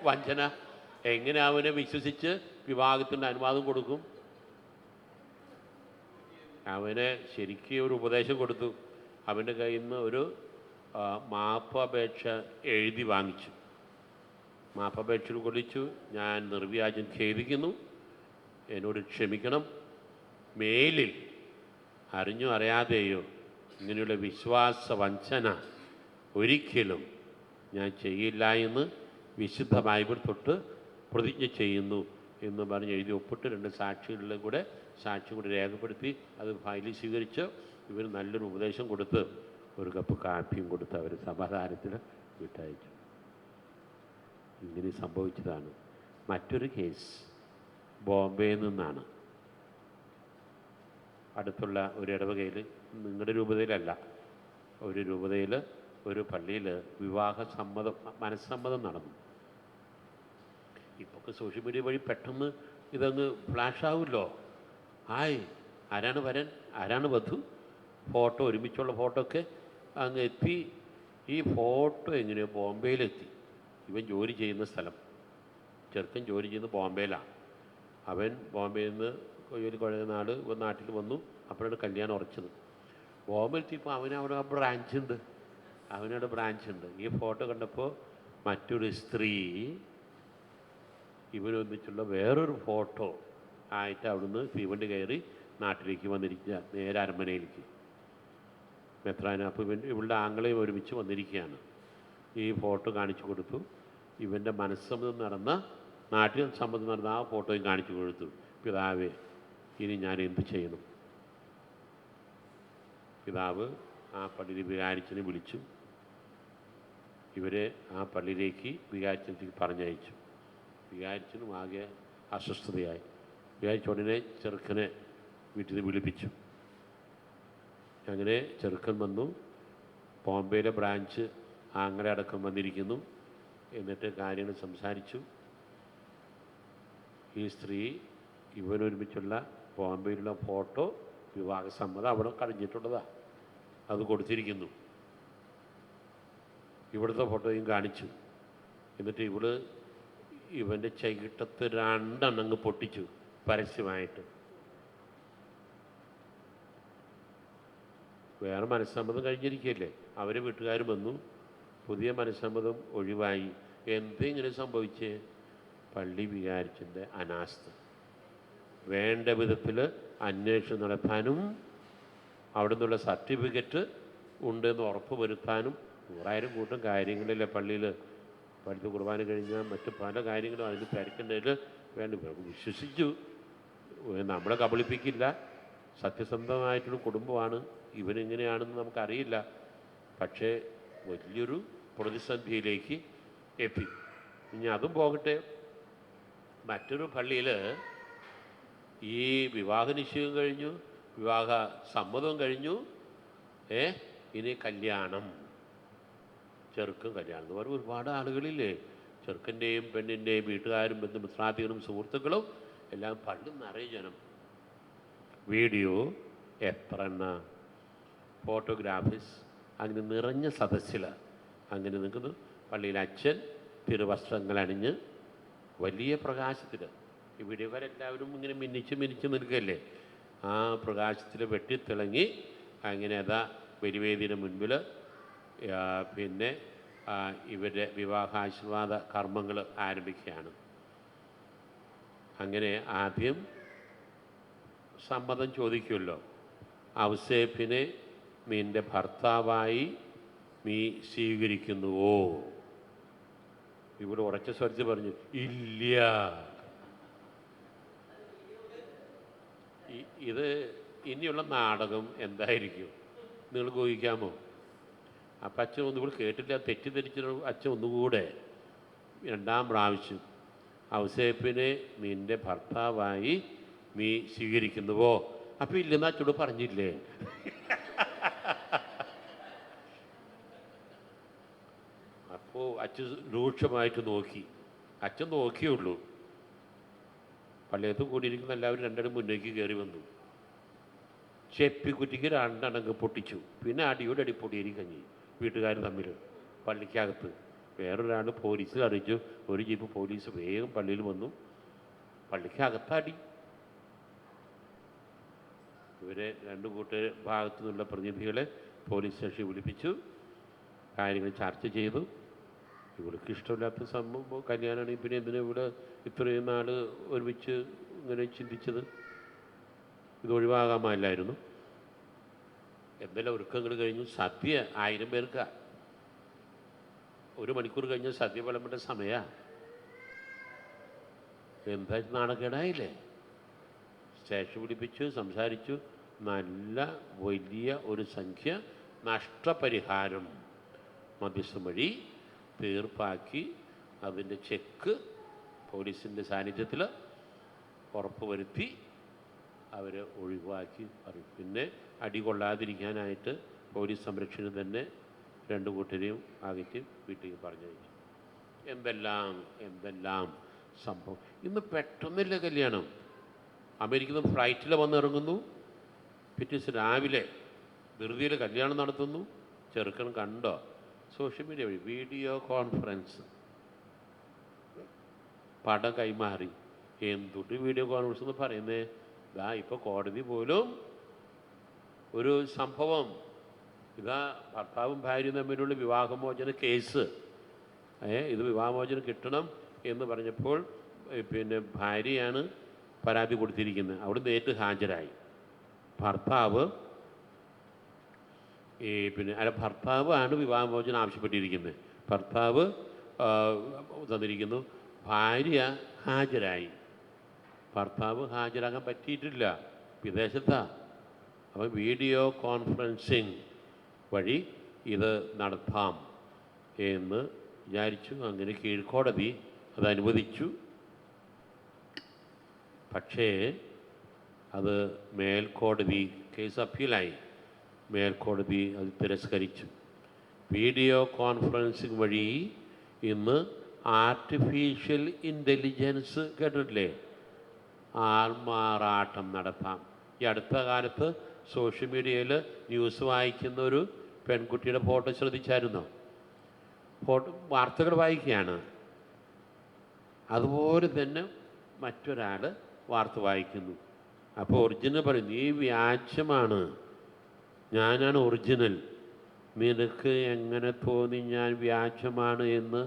വഞ്ചന? എങ്ങനെ അവനെ വിശ്വസിച്ച് വിവാഹത്തിൻ്റെ അനുവാദം കൊടുക്കും? അവനെ ശരിക്കും ഒരു ഉപദേശം കൊടുത്തു. അവൻ്റെ കയ്യിൽ നിന്ന് ഒരു മാപ്പപേക്ഷ എഴുതി വാങ്ങിച്ചു. മാപ്പപേക്ഷ കൊള്ളിച്ചു: ഞാൻ നിർവ്യാജം ഖേദിക്കുന്നു, എന്നോട് ക്ഷമിക്കണം, മേലിൽ അറിഞ്ഞോ അറിയാതെയോ ഇങ്ങനെയുള്ള വിശ്വാസ വഞ്ചന ഒരിക്കലും ഞാൻ ചെയ്യില്ല എന്ന് വിശുദ്ധ ബൈബിൾ തൊട്ട് പ്രതിജ്ഞ ചെയ്യുന്നു എന്ന് പറഞ്ഞ് എഴുതി ഒപ്പിട്ട് 2 സാക്ഷികളിലെ കൂടെ സാക്ഷ്യം കൂടി രേഖപ്പെടുത്തി അത് ഫയലിൽ സ്വീകരിച്ച് ഇവർ നല്ലൊരു ഉപദേശം കൊടുത്ത് ഒരു കപ്പ് കാപ്പിയും കൊടുത്ത് അവർ സമാധാനത്തിൽ വിട്ടയച്ചു. ഇങ്ങനെ സംഭവിച്ചതാണ്. മറ്റൊരു കേസ് ബോംബെയിൽ നിന്നാണ്. അടുത്തുള്ള ഒരു ഇടവകയിൽ, നിങ്ങളുടെ രൂപതയിലല്ല, ഒരു രൂപതയിൽ ഒരു പള്ളിയിൽ മനസ്സമ്മതം നടന്നു. ഇപ്പോൾ സോഷ്യൽ മീഡിയ വഴി പെട്ടെന്ന് ഇതങ്ങ് ഫ്ലാഷാവുമല്ലോ. ആരാണ് വരൻ, ആരാണ് വധു, ഫോട്ടോ, ഒരുമിച്ചുള്ള ഫോട്ടോ ഒക്കെ അങ്ങ് എത്തി. ഈ ഫോട്ടോ എങ്ങനെയോ ബോംബെയിലെത്തി. ഇവൻ ജോലി ചെയ്യുന്ന സ്ഥലം, ചെറുക്കൻ ജോലി ചെയ്യുന്നത് ബോംബെയിലാണ്. അവൻ ബോംബെയിൽ നിന്ന് കുറേ നാട്ടിൽ വന്നു. അപ്പോഴാണ് കല്യാണം ഉറച്ചത്. ബോംബെയിലെത്തിയപ്പോൾ അവനവിടെ ബ്രാഞ്ചുണ്ട്. ഈ ഫോട്ടോ കണ്ടപ്പോൾ മറ്റൊരു സ്ത്രീ ഇവനൊന്നിച്ചുള്ള വേറൊരു ഫോട്ടോ ആയിട്ട് അവിടുന്ന് തീവണ്ടി കയറി നാട്ടിലേക്ക് വന്നിരിക്കുക, നേരെ അരമനയിലേക്ക്. മെത്രാൻ അപ്പോൾ ഇവളുടെ ആംഗളയും ഒരുമിച്ച് വന്നിരിക്കുകയാണ്. ഈ ഫോട്ടോ കാണിച്ചു കൊടുത്തു. ഇവൻ്റെ മനസ്സമ്മതം നടന്ന, നാട്ടിൽ സമ്മതം നടന്ന ആ ഫോട്ടോയും കാണിച്ചു കൊടുത്തു. പിതാവേ, ഇനി ഞാൻ എന്ത് ചെയ്യണം? പിതാവ് ആ പള്ളിയിൽ വികാരിച്ചനെ വിളിച്ചു. ഇവരെ ആ പള്ളിയിലേക്ക് വികാരിച്ചനത്തേക്ക് പറഞ്ഞയച്ചു. വികാരിച്ചനും ആകെ അസ്വസ്ഥതയായി. വികാരിച്ച ഉടനെ ചെറുക്കനെ വീട്ടിൽ നിന്ന് വിളിപ്പിച്ചു. അങ്ങനെ ചെറുക്കൻ വന്നു. ബോംബെയിലെ ബ്രാഞ്ച് ആങ്ങളെ അടക്കം വന്നിരിക്കുന്നു. എന്നിട്ട് കാര്യങ്ങൾ സംസാരിച്ചു. ഈ സ്ത്രീ ഇവനൊരുമിച്ചുള്ള ബോംബെയിലുള്ള ഫോട്ടോ വിവാഹസമ്മതം അവിടെ കഴിഞ്ഞിട്ടുള്ളതാണ്, അത് കൊടുത്തിരിക്കുന്നു. ഇവിടുത്തെ ഫോട്ടോയും കാണിച്ചു. എന്നിട്ട് ഇവൻ്റെ ചകിട്ടത്ത് 2 അങ്ങ് പൊട്ടിച്ചു പരസ്യമായിട്ട്. വേറെ മനസ്സമ്മതം കഴിഞ്ഞിരിക്കുകയല്ലേ. അവർ വീട്ടുകാർ വന്നു, പുതിയ മനസ്സമ്മതം ഒഴിവായി. എന്തെങ്കിലും സംഭവിച്ചേ? പള്ളി വികാരിച്ചൻ്റെ അനാസ്ഥ. വേണ്ട വിധത്തിൽ അന്വേഷണം നടത്താനും അവിടെ നിന്നുള്ള സർട്ടിഫിക്കറ്റ് ഉണ്ടെന്ന് ഉറപ്പ് വരുത്താനും 100,000 കൂട്ടം കാര്യങ്ങളിലെ പള്ളിയിൽ പള്ളിയിൽ കുർബാന കഴിഞ്ഞാൽ മറ്റു പല കാര്യങ്ങളും അതിന് തിരക്കേണ്ടതിൽ വേണ്ട വിശ്വസിച്ചു. നമ്മളെ കബളിപ്പിക്കില്ല, സത്യസന്ധമായിട്ടൊരു കുടുംബമാണ്, ഇവനെങ്ങനെയാണെന്ന് നമുക്കറിയില്ല. പക്ഷേ വലിയൊരു പ്രതിസന്ധിയിലേക്ക് എത്തി. ഇനി അതും പോകട്ടെ, മറ്റൊരു പള്ളിയിൽ ഈ വിവാഹ നിശ്ചയം കഴിഞ്ഞു, വിവാഹ സമ്മതം കഴിഞ്ഞു. ഇനി കല്യാണം, ചെറുക്കും കല്യാണം എന്ന് പറഞ്ഞാൽ ഒരുപാട് ആളുകളില്ലേ, ചെറുക്കൻ്റെയും പെണ്ണിൻ്റെയും വീട്ടുകാരും ബന്ധുമിത്രാദികളും സുഹൃത്തുക്കളും എല്ലാം പള്ളി നിറയെ ജനം. വീഡിയോ എത്ര എണ്ണ, ഫോട്ടോഗ്രാഫീസ്, അങ്ങനെ നിറഞ്ഞ സദസ്സിൽ അങ്ങനെ നിൽക്കുന്നു. പള്ളിയിൽ അച്ഛൻ തിരുവസ്ത്രങ്ങൾ അണിഞ്ഞ് വലിയ പ്രകാശത്തിൽ, ഈ വീഡിയോക്കാരെല്ലാവരും ഇങ്ങനെ മിന്നിച്ച് നിൽക്കുകയല്ലേ, ആ പ്രകാശത്തിൽ വെട്ടിത്തിളങ്ങി അങ്ങനെ അതാ ബലിവേദിയുടെ മുൻപിൽ പിന്നെ ഇവരുടെ വിവാഹാശീർവാദ കർമ്മങ്ങൾ ആരംഭിക്കുകയാണ്. അങ്ങനെ ആദ്യം സമ്മതം ചോദിക്കുമല്ലോ. ഔസേപ്പിനെ നിൻ്റെ ഭർത്താവായി നീ സ്വീകരിക്കുന്നുവോ? ഇവിടെ ഉറച്ച സ്വരത്തിൽ പറഞ്ഞു ഇല്ല. ഇത് ഇനിയുള്ള നാടകം എന്തായിരിക്കും നിങ്ങൾക്ക് ഊഹിക്കാമോ? അപ്പം അച്ഛൻ ഒന്നുകൂടെ കേട്ടില്ല, തെറ്റിദ്ധരിച്ച അച്ഛൻ ഒന്നുകൂടെ രണ്ടാം പ്രാവശ്യം ഔസേപ്പിനെ നിൻ്റെ ഭർത്താവായി നീ സ്വീകരിക്കുന്നുവോ? അപ്പം ഇല്ലെന്ന് അച്ഛനോട് പറഞ്ഞില്ലേ? അപ്പോൾ അച്ഛൻ രൂക്ഷമായിട്ട് നോക്കി. അച്ഛൻ നോക്കിയുള്ളൂ. പള്ളിയത്ത് കൂടിയിരിക്കുന്ന എല്ലാവരും രണ്ടിടം മുന്നേക്ക് കയറി വന്നു. ചെപ്പിക്കുറ്റിക്ക് രണ്ടെണ്ണങ്ങ് പൊട്ടിച്ചു. പിന്നെ അടിയോട് അടി പൊടിയേരി കഞ്ഞി വീട്ടുകാർ തമ്മിൽ പള്ളിക്കകത്ത്. വേറൊരാൾ പോലീസിൽ അറിയിച്ചു. ഒരു ജീപ്പ് പോലീസ് വേഗം പള്ളിയിൽ വന്നു. പള്ളിക്കകത്തടി. ഇവരെ രണ്ടു ഭാഗത്തു നിന്നുള്ള പ്രതിനിധികളെ പോലീസ് സ്റ്റേഷനിൽ വിളിപ്പിച്ചു. കാര്യങ്ങൾ ചർച്ച ചെയ്തു. ഇവർക്ക് ഇഷ്ടമില്ലാത്ത സംഭവം കല്യാണമാണെങ്കിൽ പിന്നെ എന്തിനാ ഇവിടെ ഇത്രയും നാൾ ഒരുമിച്ച് ഇങ്ങനെ ചിന്തിച്ചത്? ഇത് ഒഴിവാകാമല്ലായിരുന്നു. എന്തെല്ലാം ഒരുക്കങ്ങൾ കഴിഞ്ഞു. സദ്യ 1000 പേർക്ക് 1 മണിക്കൂർ കഴിഞ്ഞ് സദ്യ വിളമ്പേണ്ട സമയമാണ്. എന്താ നാണക്കേടായില്ലേ? സ്റ്റേഷൻ പിടിപ്പിച്ചു, സംസാരിച്ചു. നല്ല വലിയ ഒരു സംഖ്യ നഷ്ടപരിഹാരം മധ്യസ്ഥം വഴി തീർപ്പാക്കി അതിൻ്റെ ചെക്ക് പോലീസിൻ്റെ സാന്നിധ്യത്തിൽ ഉറപ്പുവരുത്തി അവരെ ഒഴിവാക്കി പറയും. പിന്നെ അടി കൊള്ളാതിരിക്കാനായിട്ട് പോലീസ് സംരക്ഷണം തന്നെ രണ്ടു കൂട്ടരെയും അകറ്റി വീട്ടിൽ പറഞ്ഞയച്ചു. എന്തെല്ലാം സംഭവം. ഇന്ന് പെട്ടെന്നില്ല കല്യാണം. അമേരിക്കയിൽ നിന്ന് ഫ്ലൈറ്റിൽ വന്നിറങ്ങുന്നു, പിറ്റേ ദിവസം രാവിലെ ധൃതിയിൽ കല്യാണം നടത്തുന്നു. ചെറുക്കൻ കണ്ടോ? സോഷ്യൽ മീഡിയ വഴി വീഡിയോ കോൺഫറൻസ്, പടം കൈമാറി. എന്തുട്ട് വീഡിയോ കോൺഫറൻസ് എന്ന് പറയുന്നേ? ഇതാ ഇപ്പോൾ കോടതി പോലും ഒരു സംഭവം, ഇതാ ഭർത്താവും ഭാര്യയും തമ്മിലുള്ള വിവാഹമോചന കേസ്, ഇത് വിവാഹമോചനം കിട്ടണം എന്ന് പറഞ്ഞപ്പോൾ പിന്നെ ഭാര്യയാണ് പരാതി കൊടുത്തിരിക്കുന്നത്. അവിടെ നേരിട്ട് ഹാജരായി. ഭർത്താവ് ഭർത്താവാണ് വിവാഹമോചനം ആവശ്യപ്പെട്ടിരിക്കുന്നത്. ഭർത്താവ് തന്നിരിക്കുന്നു. ഭാര്യ ഹാജരായി. ഭർത്താവ് ഹാജരാകാൻ പറ്റിയിട്ടില്ല, വിദേശത്താണ്. അപ്പം വീഡിയോ കോൺഫറൻസിങ് വഴി ഇത് നടത്താം എന്ന് വിചാരിച്ചു. അങ്ങനെ കീഴ്ക്കോടതി അത് അനുവദിച്ചു. പക്ഷേ അത് മേൽക്കോടതി കേസ് അപ്പീലായി. മേൽക്കോടതി അത് തിരസ്കരിച്ചു. വീഡിയോ കോൺഫറൻസിങ് വഴി ഇന്ന് ആർട്ടിഫിഷ്യൽ ഇൻ്റലിജൻസ് കേട്ടിട്ടില്ലേ? ആൾമാറാട്ടം നടത്താം. ഈ അടുത്ത കാലത്ത് സോഷ്യൽ മീഡിയയിൽ ന്യൂസ് വായിക്കുന്ന ഒരു പെൺകുട്ടിയുടെ ഫോട്ടോ ശ്രദ്ധിച്ചായിരുന്നോ? വാർത്തകൾ വായിക്കുകയാണ്. അതുപോലെ തന്നെ മറ്റൊരാൾ വാർത്ത വായിക്കുന്നു. അപ്പോൾ ഒറിജിനൽ പറയും, നീ വ്യാജമാണ്, ഞാനാണ് ഒറിജിനൽ, നിനക്ക് എങ്ങനെ തോന്നി ഞാൻ വ്യാജമാണ് എന്ന്.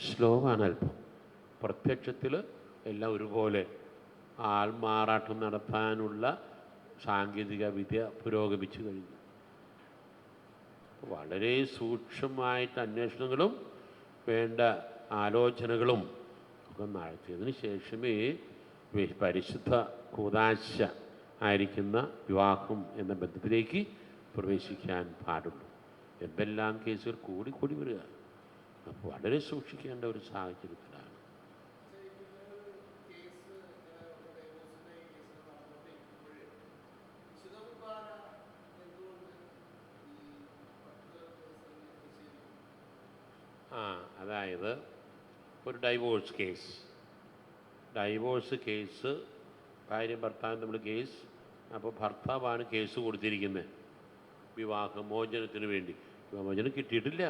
സ്ലോവാണ് അല്പം. പ്രത്യക്ഷത്തിൽ എല്ലാം ഒരുപോലെ. ആൾമാറാട്ടം നടത്താനുള്ള സാങ്കേതിക വിദ്യ പുരോഗമിച്ചു കഴിഞ്ഞു. വളരെ സൂക്ഷ്മമായിട്ട് അന്വേഷണങ്ങളും വേണ്ട ആലോചനകളും ഒക്കെ നടത്തിയതിന് ശേഷമേ പരിശുദ്ധ കൂദാശ ആയിരിക്കുന്ന വിവാഹം എന്ന ബന്ധത്തിലേക്ക് പ്രവേശിക്കാൻ പാടുള്ളൂ. എന്തെല്ലാം കേസുകൾ കൂടി വരിക. അപ്പോൾ വളരെ സൂക്ഷിക്കേണ്ട ഒരു സാഹചര്യത്തിലാണ്. അതായത് ഒരു ഡൈവോഴ്സ് കേസ് ഭാര്യയും ഭർത്താവും തമ്മിൽ കേസ്. അപ്പോൾ ഭർത്താവാണ് കേസ് കൊടുത്തിരിക്കുന്നത് വിവാഹമോചനത്തിന് വേണ്ടി. വിവാഹമോചനം കിട്ടിയിട്ടില്ല.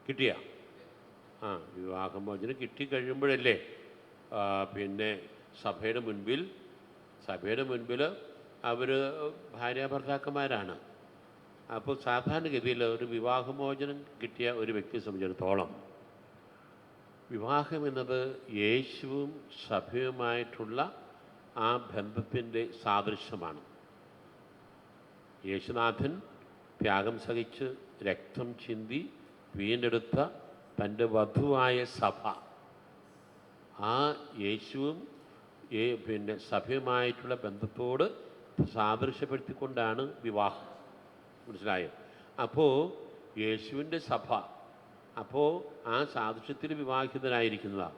കിട്ടിയ വിവാഹമോചനം കിട്ടിക്കഴിയുമ്പോഴല്ലേ പിന്നെ സഭയുടെ മുൻപിൽ അവർ ഭാര്യ ഭർത്താക്കന്മാരാണ്. അപ്പോൾ സാധാരണഗതിയിൽ ഒരു വിവാഹമോചനം കിട്ടിയ ഒരു വ്യക്തിയെ സംബന്ധിച്ചിടത്തോളം വിവാഹം എന്നത് യേശുവും സഭയുമായിട്ടുള്ള ആ ബന്ധത്തിൻ്റെ സാദൃശ്യമാണ്. യേശുനാഥൻ ത്യാഗം സഹിച്ച് രക്തം ചിന്തി വീണ്ടെടുത്ത തൻ്റെ വധുവായ സഭ, ആ യേശുവും പിന്നെ സഭയുമായിട്ടുള്ള ബന്ധത്തോട് സാദൃശ്യപ്പെടുത്തിക്കൊണ്ടാണ് വിവാഹം. മനസ്സിലായോ? അപ്പോൾ യേശുവിൻ്റെ സഭ, അപ്പോൾ ആ സാദൃശ്യത്തിൽ വിവാഹിതരായിരിക്കുന്നതാണ്.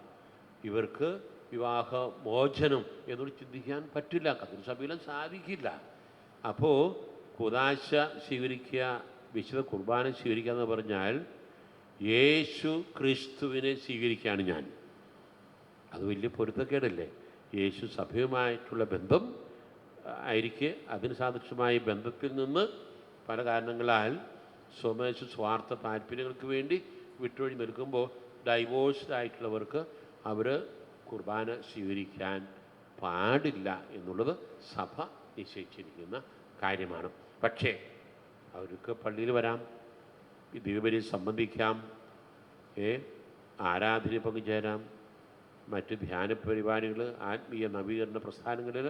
ഇവർക്ക് വിവാഹമോചനം എന്നോട് ചിന്തിക്കാൻ പറ്റില്ല, കത്തോലിക്ക സഭയിലും സാധിക്കില്ല. അപ്പോൾ കൂദാശ സ്വീകരിക്കുക, വിശുദ്ധ കുർബാന സ്വീകരിക്കുക എന്ന് പറഞ്ഞാൽ യേശു ക്രിസ്തുവിനെ സ്വീകരിക്കുകയാണ് ഞാൻ. അത് വലിയ പൊരുത്തക്കേടല്ലേ? യേശു സഭയുമായിട്ടുള്ള ബന്ധം ആയിരിക്കെ അതിന് സാദൃശ്യമായ ബന്ധത്തിൽ നിന്ന് പല കാരണങ്ങളാൽ സ്വാർത്ഥ താല്പര്യങ്ങൾക്ക് വേണ്ടി വിട്ടുവഴി നിൽക്കുമ്പോൾ ഡൈവോഴ്സ്ഡ് ആയിട്ടുള്ളവർക്ക് അവർ കുർബാന സ്വീകരിക്കാൻ പാടില്ല എന്നുള്ളത് സഭ നിശ്ചയിച്ചിരിക്കുന്ന കാര്യമാണ്. പക്ഷേ അവർക്ക് പള്ളിയിൽ വരാം, ദിവബലിയിൽ സംബന്ധിക്കാം, ആരാധനയിൽ പങ്കുചേരാം, മറ്റ് ധ്യാന പരിപാടികൾ, ആത്മീയ നവീകരണ പ്രസ്ഥാനങ്ങളിൽ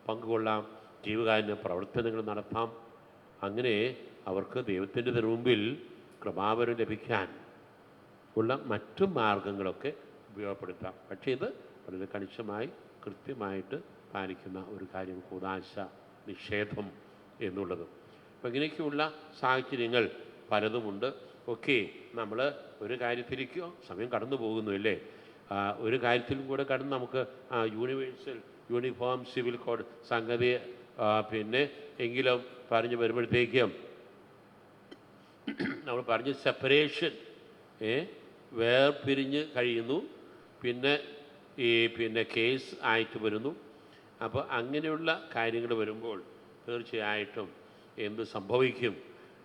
പങ്കുകൊള്ളാം, ജീവകാരുണ്യ പ്രവർത്തനങ്ങൾ നടത്താം. അങ്ങനെ അവർക്ക് ദൈവത്തിൻ്റെ മുമ്പിൽ കൃപാവരം ലഭിക്കാൻ ഉള്ള മറ്റു മാർഗങ്ങളൊക്കെ ഉപയോഗപ്പെടുത്താം. പക്ഷേ ഇത് വളരെ കണിശമായി കൃത്യമായിട്ട് പാലിക്കുന്ന ഒരു കാര്യം കൂദാശ നിഷേധം എന്നുള്ളത്. അപ്പം ഇങ്ങനെയൊക്കെയുള്ള സാഹചര്യങ്ങൾ പലതുമുണ്ട്. ഓക്കെ, നമ്മൾ ഒരു കാര്യത്തിലേക്കോ സമയം കടന്നു പോകുന്നു അല്ലേ, ഒരു കാര്യത്തിലും കൂടെ കടന്ന് നമുക്ക് യൂണിവേഴ്സൽ യൂണിഫോം സിവിൽ കോഡ് സംഗതി പിന്നെ എങ്കിലും പറഞ്ഞു വരുമ്പോഴത്തേക്കും നമ്മൾ പറഞ്ഞ് സെപ്പറേഷൻ വേർപിരിഞ്ഞ് കഴിയുന്നു, പിന്നെ കേസ് ആയിട്ട് വരുന്നു. അപ്പോൾ അങ്ങനെയുള്ള കാര്യങ്ങൾ വരുമ്പോൾ തീർച്ചയായിട്ടും എന്ത് സംഭവിക്കും?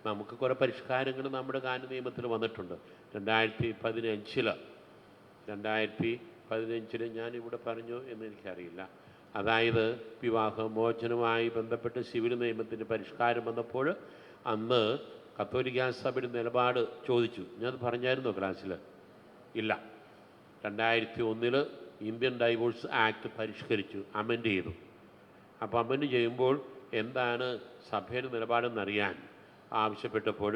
നമുക്ക് കുറേ പരിഷ്കാരങ്ങൾ നമ്മുടെ കാന നിയമത്തിൽ വന്നിട്ടുണ്ട്. 2015 ഞാനിവിടെ പറഞ്ഞു എന്നെനിക്കറിയില്ല. അതായത് വിവാഹമോചനവുമായി ബന്ധപ്പെട്ട് സിവിൽ നിയമത്തിൻ്റെ പരിഷ്കാരം വന്നപ്പോൾ അന്ന് കത്തോലിക്കാ സഭയുടെ നിലപാട് ചോദിച്ചു. ഞാനത് പറഞ്ഞായിരുന്നോ ക്ലാസ്സിൽ? ഇല്ല. 2001 ഇന്ത്യൻ ഡൈവോഴ്സ് ആക്ട് പരിഷ്കരിച്ചു, അമെൻഡ് ചെയ്തു. അപ്പോൾ അമെൻഡ് ചെയ്യുമ്പോൾ എന്താണ് സഭയുടെ നിലപാടെന്നറിയാൻ ആവശ്യപ്പെട്ടപ്പോൾ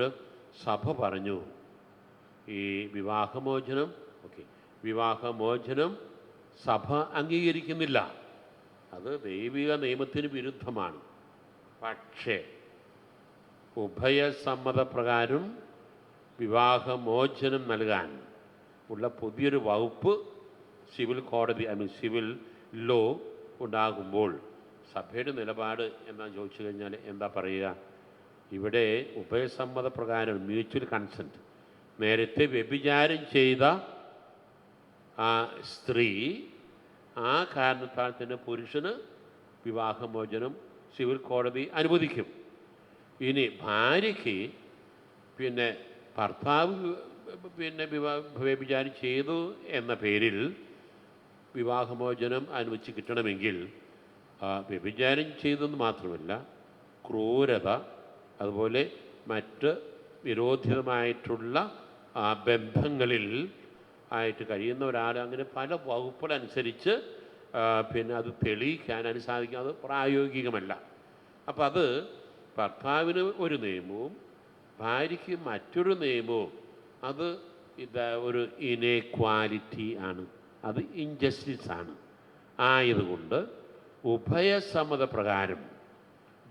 സഭ പറഞ്ഞു ഈ വിവാഹമോചനം സഭ അംഗീകരിക്കുന്നില്ല, അത് ദൈവിക നിയമത്തിന് വിരുദ്ധമാണ്. പക്ഷേ ഉഭയസമ്മതപ്രകാരം വിവാഹമോചനം നൽകാൻ ഉള്ള പുതിയൊരു വകുപ്പ് സിവിൽ കോടതി സിവിൽ ലോ ഉണ്ടാകുമ്പോൾ സഭയുടെ നിലപാട് എന്താണെന്ന് ചോദിച്ചു കഴിഞ്ഞാൽ എന്താ പറയുക? ഇവിടെ ഉഭയസമ്മതപ്രകാരം മ്യൂച്വൽ കൺസെൻറ്റ്, നേരത്തെ വ്യഭിചാരം ചെയ്ത ആ സ്ത്രീ ആ കാരണത്താൽ തന്നെ പുരുഷന് വിവാഹമോചനം സിവിൽ കോടതി അനുവദിക്കും. ഇനി ഭാര്യയ്ക്ക് ഭർത്താവ് വ്യഭിചാരം ചെയ്തു എന്ന പേരിൽ വിവാഹമോചനം അനുവദിച്ച് കിട്ടണമെങ്കിൽ വ്യഭിചാരം ചെയ്തെന്ന് മാത്രമല്ല ക്രൂരത, അതുപോലെ മറ്റ് വിരോധിതമായിട്ടുള്ള ബന്ധങ്ങളിൽ ആയിട്ട് കഴിയുന്ന ഒരാൾ, അങ്ങനെ പല വകുപ്പുകളനുസരിച്ച് അത് തെളിയിക്കാൻ അതിന് സാധിക്കും. അത് പ്രായോഗികമല്ല. അപ്പം അത് ഭർത്താവിന് ഒരു നിയമവും ഭാര്യയ്ക്ക് മറ്റൊരു നിയമവും, അത് ഒരു ഇനേക്വാലിറ്റി ആണ്, അത് ഇൻജസ്റ്റിസ് ആണ്. ആയതുകൊണ്ട് ഉഭയസമ്മതപ്രകാരം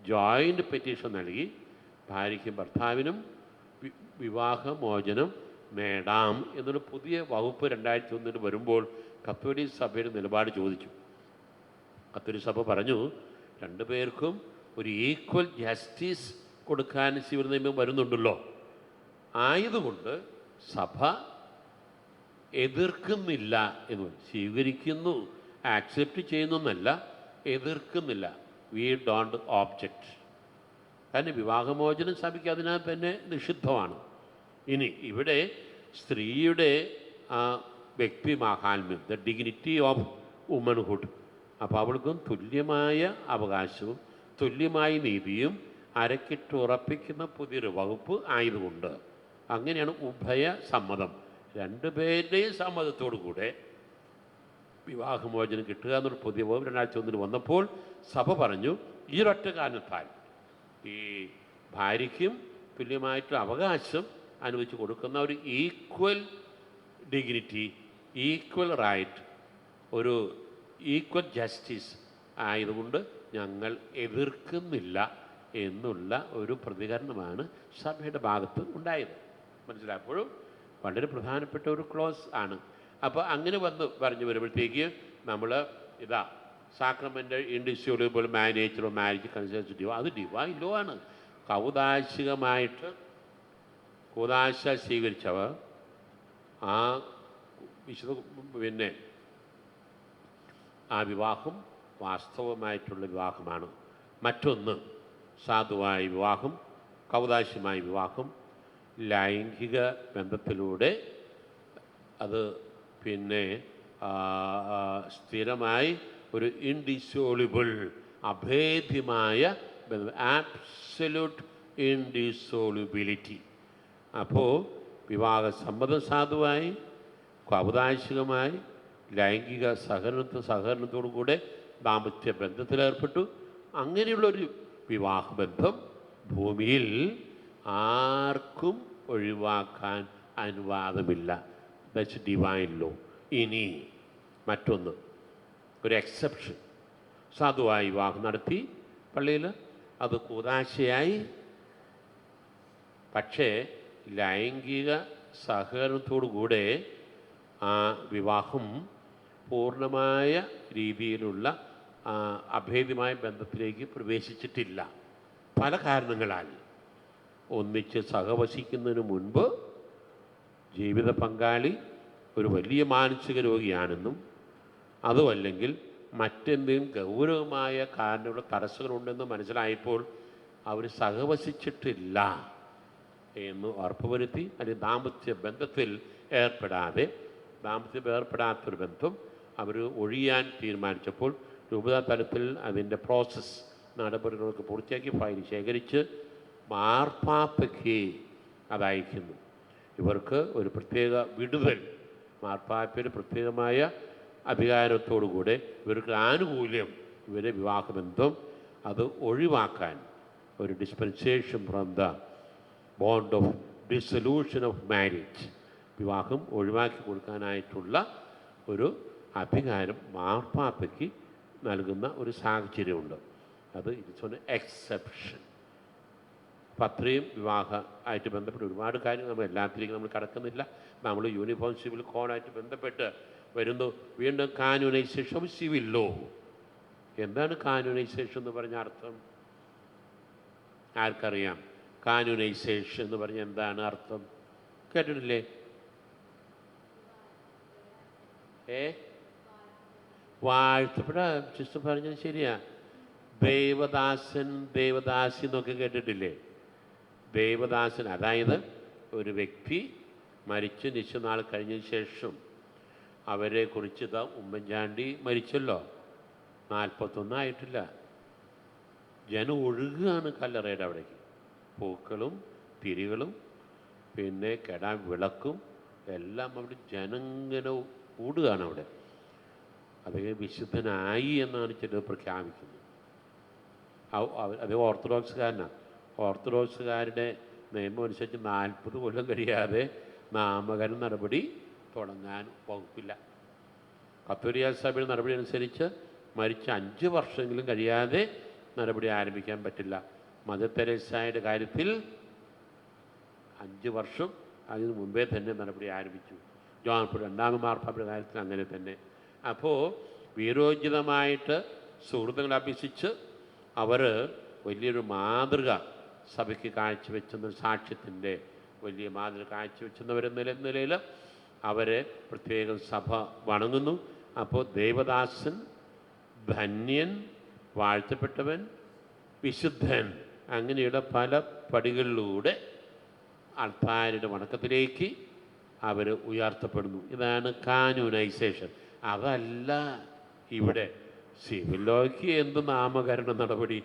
ജോയിൻ്റ് പെറ്റീഷൻ നൽകി ഭാര്യയ്ക്കും ഭർത്താവിനും വിവാഹമോചനം നേടാം എന്നൊരു പുതിയ വകുപ്പ് 2001 വരുമ്പോൾ കത്തോലിക്ക സഭയുടെ നിലപാട് ചോദിച്ചു. കത്തോലിക്ക സഭ പറഞ്ഞു രണ്ടു പേർക്കും ഒരു ഈക്വൽ ജസ്റ്റിസ് കൊടുക്കാൻ സിവിൽ നിയമം വരുന്നുണ്ടല്ലോ, ആയതുകൊണ്ട് സഭ എതിർക്കുന്നില്ല എന്ന് സ്വീകരിക്കുന്നു, ആക്സെപ്റ്റ് ചെയ്യുന്നു എന്നല്ല, എതിർക്കുന്നില്ല. We don't object. കാരണം വിവാഹമോചനം സഭയ്ക്ക് അതിനാൽ തന്നെ നിഷിദ്ധമാണ്. ഇനി ഇവിടെ സ്ത്രീയുടെ ആ വ്യക്തി മാഹാത്മ്യം, ദ ഡിഗ്നിറ്റി ഓഫ് വുമൻഹുഡ്, അപ്പോൾ അവൾക്കും തുല്യമായ അവകാശവും തുല്യമായ നീതിയും അരക്കിട്ടുറപ്പിക്കുന്ന പുതിയൊരു വകുപ്പ് ആയതുകൊണ്ട് അങ്ങനെയാണ് ഉഭയസമ്മതം, രണ്ടുപേരുടെയും സമ്മതത്തോടു കൂടെ വിവാഹമോചനം കിട്ടുക എന്നൊരു പുതിയ വകുപ്പ് 2001 വന്നപ്പോൾ സഭ പറഞ്ഞു ഈ ഒരൊറ്റ കാരണത്താൽ ഈ ഭാര്യയ്ക്കും തുല്യമായിട്ട് അവകാശം അനുവദിച്ച് കൊടുക്കുന്ന ഒരു ഈക്വൽ ഡിഗ്നിറ്റി, ഈക്വൽ റൈറ്റ്, ഒരു ഈക്വൽ ജസ്റ്റിസ് ആയതുകൊണ്ട് ഞങ്ങൾ എതിർക്കുന്നില്ല എന്നുള്ള ഒരു പ്രതികരണമാണ് സഭയുടെ ഭാഗത്ത് ഉണ്ടായത്. മനസ്സിലായപ്പോഴും വളരെ പ്രധാനപ്പെട്ട ഒരു ക്ലോസ് ആണ്. അപ്പോൾ അങ്ങനെ പറഞ്ഞു വരുമ്പോഴത്തേക്ക് നമ്മൾ ഇതാ സാക്രമെൻ്റൽ ഇൻഡിസ്യൂലബിൾ മാരേജ് മാരേജ് കൺസെൻസിറ്റീവ്, അത് ഡിവൈൻ ലോ ആണ്. കൗദാശികമായിട്ട് കൂദാശ സ്വീകരിച്ചവർ ആ വിശുദ്ധ ആ വിവാഹം വാസ്തവമായിട്ടുള്ള വിവാഹമാണ്. മറ്റൊന്ന് സാധുവായ വിവാഹം, കൗദാശികമായ വിവാഹം ലൈംഗിക ബന്ധത്തിലൂടെ അത് സ്ഥിരമായി ഒരു ഇൻഡിസോളിബിൾ അഭേദ്യമായ ആബ്സല്യൂട്ട് ഇൻഡിസോളിബിലിറ്റി. അപ്പോൾ വിവാഹസമ്മതം സാധുവായി കൗദാശികമായി ലൈംഗിക സഹകരണത്തോടു കൂടെ ദാമ്പത്യ ബന്ധത്തിലേർപ്പെട്ടു. അങ്ങനെയുള്ളൊരു വിവാഹബന്ധം ഭൂമിയിൽ ആർക്കും ഒഴിവാക്കാൻ അനുവാദമില്ല. That's divine law. ഇനി മറ്റൊന്ന്, ഒരു എക്സെപ്ഷൻ. സാധുവായി വിവാഹം നടത്തി പള്ളിയിൽ, അത് കൂദാശയായി, പക്ഷേ ലൈംഗിക സഹകരണത്തോടു കൂടെ ആ വിവാഹം പൂർണ്ണമായ രീതിയിലുള്ള അഭേദ്യമായ ബന്ധത്തിലേക്ക് പ്രവേശിച്ചിട്ടില്ല. പല കാരണങ്ങളാൽ. ഒന്നിച്ച് സഹവസിക്കുന്നതിന് മുൻപ് ജീവിത പങ്കാളി ഒരു വലിയ മാനസിക രോഗിയാണെന്നും അതുമല്ലെങ്കിൽ മറ്റെന്തെങ്കിലും ഗൗരവമായ കാരണമുള്ള തടസ്സങ്ങളുണ്ടെന്ന് മനസ്സിലായപ്പോൾ അവർ സഹവസിച്ചിട്ടില്ല എന്ന് ഉറപ്പുവരുത്തി, അല്ലെങ്കിൽ ദാമ്പത്യ ബന്ധത്തിൽ ഏർപ്പെടാത്തൊരു ബന്ധം അവർ ഒഴിയാൻ തീരുമാനിച്ചപ്പോൾ രൂപതാ തലത്തിൽ അതിൻ്റെ പ്രോസസ്സ് നടപടികളൊക്കെ പൂർത്തിയാക്കി ഫയൽ ശേഖരിച്ച് മാർപ്പാപ്പയ്ക്ക് അതയക്കുന്നു. ഇവർക്ക് ഒരു പ്രത്യേക വിടുതൽ, മാർപ്പാപ്പയുടെ പ്രത്യേകമായ അധികാരത്തോടുകൂടെ ഇവർക്ക് ആനുകൂല്യം, ഇവരെ വിവാഹബന്ധം അത് ഒഴിവാക്കാൻ ഒരു dispensation from the bond of dissolution of marriage, വിവാഹം ഒഴിവാക്കി കൊടുക്കാനായിട്ടുള്ള ഒരു അധികാരം മാർപ്പാപ്പയ്ക്ക് നൽകുന്ന ഒരു സാഹചര്യമുണ്ട്. അത് ഇറ്റ്സ് ഒരു എക്സെപ്ഷൻ. അപ്പം അത്രയും വിവാഹമായിട്ട് ബന്ധപ്പെട്ട് ഒരുപാട് കാര്യങ്ങൾ നമ്മൾ എല്ലാത്തിലേക്കും നമ്മൾ കടക്കുന്നില്ല. നമ്മൾ യൂണിഫോം സിവിൽ കോഡായിട്ട് ബന്ധപ്പെട്ട് വരുന്നു. വീണ്ടും കാനോനൈസേഷൻ ഓഫ് സിവിൽ ലോ. എന്താണ് കാനോനൈസേഷൻ എന്ന് പറഞ്ഞ അർത്ഥം? ആർക്കറിയാം? കാനോനൈസേഷൻ എന്ന് പറഞ്ഞാൽ എന്താണ് അർത്ഥം? കേട്ടിട്ടില്ലേ? വാഴ്ത്തപ്പെട്ട സിസ്റ്റർ പറഞ്ഞത് ശരിയാ. ദേവദാസൻ, ദേവദാസി എന്നൊക്കെ കേട്ടിട്ടില്ലേ? ദേവദാസൻ, അതായത് ഒരു വ്യക്തി മരിച്ച് നിശ്ചനാൾ കഴിഞ്ഞതിന് ശേഷം അവരെ കുറിച്ച് ഉമ്മൻചാണ്ടി മരിച്ചല്ലോ, 41 ആയിട്ടില്ല. ജനം ഒഴുകുകയാണ് കല്ലറയുടെ അവിടേക്ക്. പൂക്കളും തിരികളും കെടാൻ വിളക്കും എല്ലാം അവിടെ ജനങ്ങനെ കൂടുകയാണ് അവിടെ. അദ്ദേഹം വിശുദ്ധനായി എന്നാണ് ചിലർ പ്രഖ്യാപിക്കുന്നത്. അദ്ദേഹം ഓർത്തഡോക്സുകാരനാണ്. ഓർത്തഡോക്സുകാരുടെ നിയമം അനുസരിച്ച് 40 കൊല്ലം കഴിയാതെ നാമകരണ നടപടി തുടങ്ങാൻ വകുപ്പില്ല. കത്തോലിക്ക സഭയുടെ നടപടി അനുസരിച്ച് മരിച്ച 5 വർഷമെങ്കിലും കഴിയാതെ നടപടി ആരംഭിക്കാൻ പറ്റില്ല. മദർ തെരേസയുടെ കാര്യത്തിൽ 5 വർഷം അതിന് മുമ്പേ തന്നെ നടപടി ആരംഭിച്ചു. ജോൺ പോൾ രണ്ടാമൻ മാർപ്പാപ്പയുടെ കാര്യത്തിൽ അങ്ങനെ തന്നെ. അപ്പോൾ വീരോചിതമായിട്ട് സുഹൃത്തുക്കളെ അഭ്യസിച്ച് അവർ വലിയൊരു മാതൃക സഭയ്ക്ക് കാഴ്ചവെച്ചെന്ന സാക്ഷ്യത്തിൻ്റെ വലിയ മാതൃക കാഴ്ചവെച്ചവരെന്ന നിലയിൽ അവരെ പ്രത്യേകം സഭ വണങ്ങുന്നു. അപ്പോൾ ദേവദാസൻ, ധന്യൻ, വാഴ്ത്തപ്പെട്ടവൻ, വിശുദ്ധൻ, അങ്ങനെയുള്ള പല പടികളിലൂടെ ആൾക്കാരുടെ വണക്കത്തിലേക്ക് അവർ ഉയർത്തപ്പെടുന്നു. ഇതാണ് കാനൂനൈസേഷൻ. അതല്ല ഇവിടെ സിവിൽ ലോയ്ക്ക് എന്ത് നാമകരണ നടപടി.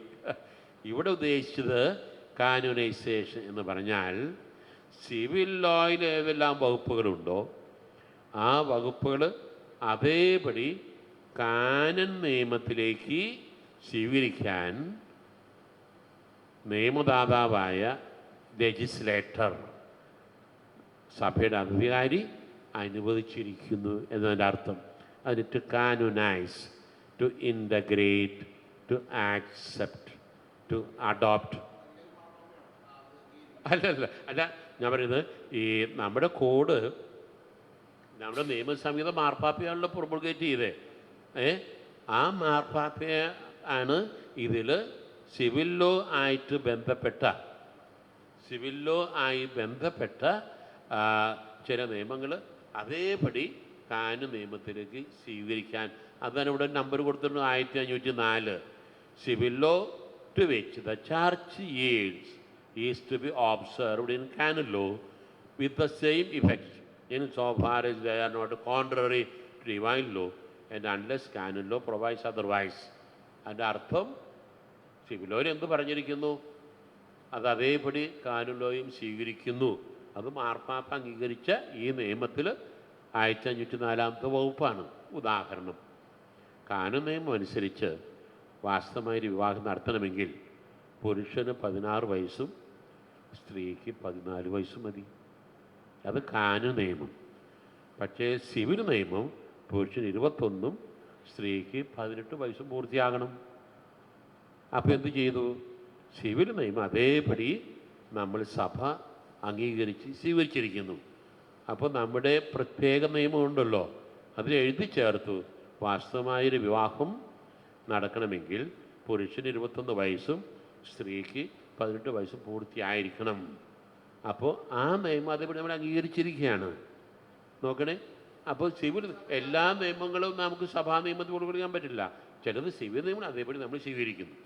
ഇവിടെ ഉദ്ദേശിച്ചത് കാനൂനൈസേഷൻ എന്ന് പറഞ്ഞാൽ സിവിൽ ലോയിൽ ഏതെല്ലാം വകുപ്പുകളുണ്ടോ ആ വകുപ്പുകൾ അതേപടി കാനൻ നിയമത്തിലേക്ക് സ്വീകരിക്കാൻ നിയമദാതാവായ ലെജിസ്ലേറ്റർ, സഭയുടെ അധികാരി അനുവദിച്ചിരിക്കുന്നു എന്നതിൻ്റെ അർത്ഥം. അതിന് to canonise, to integrate, to accept, to adopt. അല്ല ഞാൻ പറയുന്നത് ഈ നമ്മുടെ കോഡ്, നമ്മുടെ നിയമസംഹിത മാർപ്പാപ്പയാണല്ലോ പ്രൊമൾഗേറ്റ് ചെയ്തേ. ആ മാർപ്പാപ്പ ആണ് ഇതിൽ സിവിൽ ലോ ആയിട്ട് ബന്ധപ്പെട്ട ചില നിയമങ്ങൾ അതേപടി കാനൂൻ നിയമത്തിലേക്ക് സ്വീകരിക്കാൻ. അതാണ് ഇവിടെ നമ്പർ കൊടുത്തിട്ടുണ്ട് 1504. Civil law to which the church yields is to be observed in canon law with the same effect in so far as they are not contrary to divine law and unless canon law provides otherwise. അതിൻ്റെ അർത്ഥം civil ലോയിൽ എന്ത് പറഞ്ഞിരിക്കുന്നു അത് അതേപടി കാനൂൻ ലോയും സ്വീകരിക്കുന്നു. അത് മാർപ്പാപ്പ അംഗീകരിച്ച ഈ നിയമത്തിൽ 1504 വകുപ്പാണ്. ഉദാഹരണം, കാനൂൻ നിയമം അനുസരിച്ച് വാസ്തവമായൊരു വിവാഹം നടത്തണമെങ്കിൽ പുരുഷന് 16 വയസ്സും സ്ത്രീക്ക് 14 വയസ്സും മതി. അത് കാനൂൻ നിയമം. പക്ഷേ സിവിൽ നിയമം പുരുഷന് 21 സ്ത്രീക്ക് 18 വയസ്സും പൂർത്തിയാകണം. അപ്പോൾ എന്ത് ചെയ്തു? സിവിൽ നിയമം അതേപടി നമ്മൾ സഭ അംഗീകരിച്ച് സ്വീകരിച്ചിരിക്കുന്നു. അപ്പോൾ നമ്മുടെ പ്രത്യേക നിയമമുണ്ടല്ലോ, അതിൽ എഴുതി ചേർത്തു വാസ്തവമായൊരു വിവാഹം നടക്കണമെങ്കിൽ പുരുഷന് 21 വയസ്സും സ്ത്രീക്ക് 18 വയസ്സും പൂർത്തിയായിരിക്കണം. അപ്പോൾ ആ നിയമം അതേപടി നമ്മൾ അംഗീകരിച്ചിരിക്കുകയാണ്. നോക്കണേ, അപ്പോൾ സിവിൽ എല്ലാ നിയമങ്ങളും നമുക്ക് സഭാ നിയമത്തിൽ കൊടുക്കാൻ പറ്റില്ല. ചിലത് സിവിൽ നിയമം അതേപടി നമ്മൾ സ്വീകരിക്കുന്നു.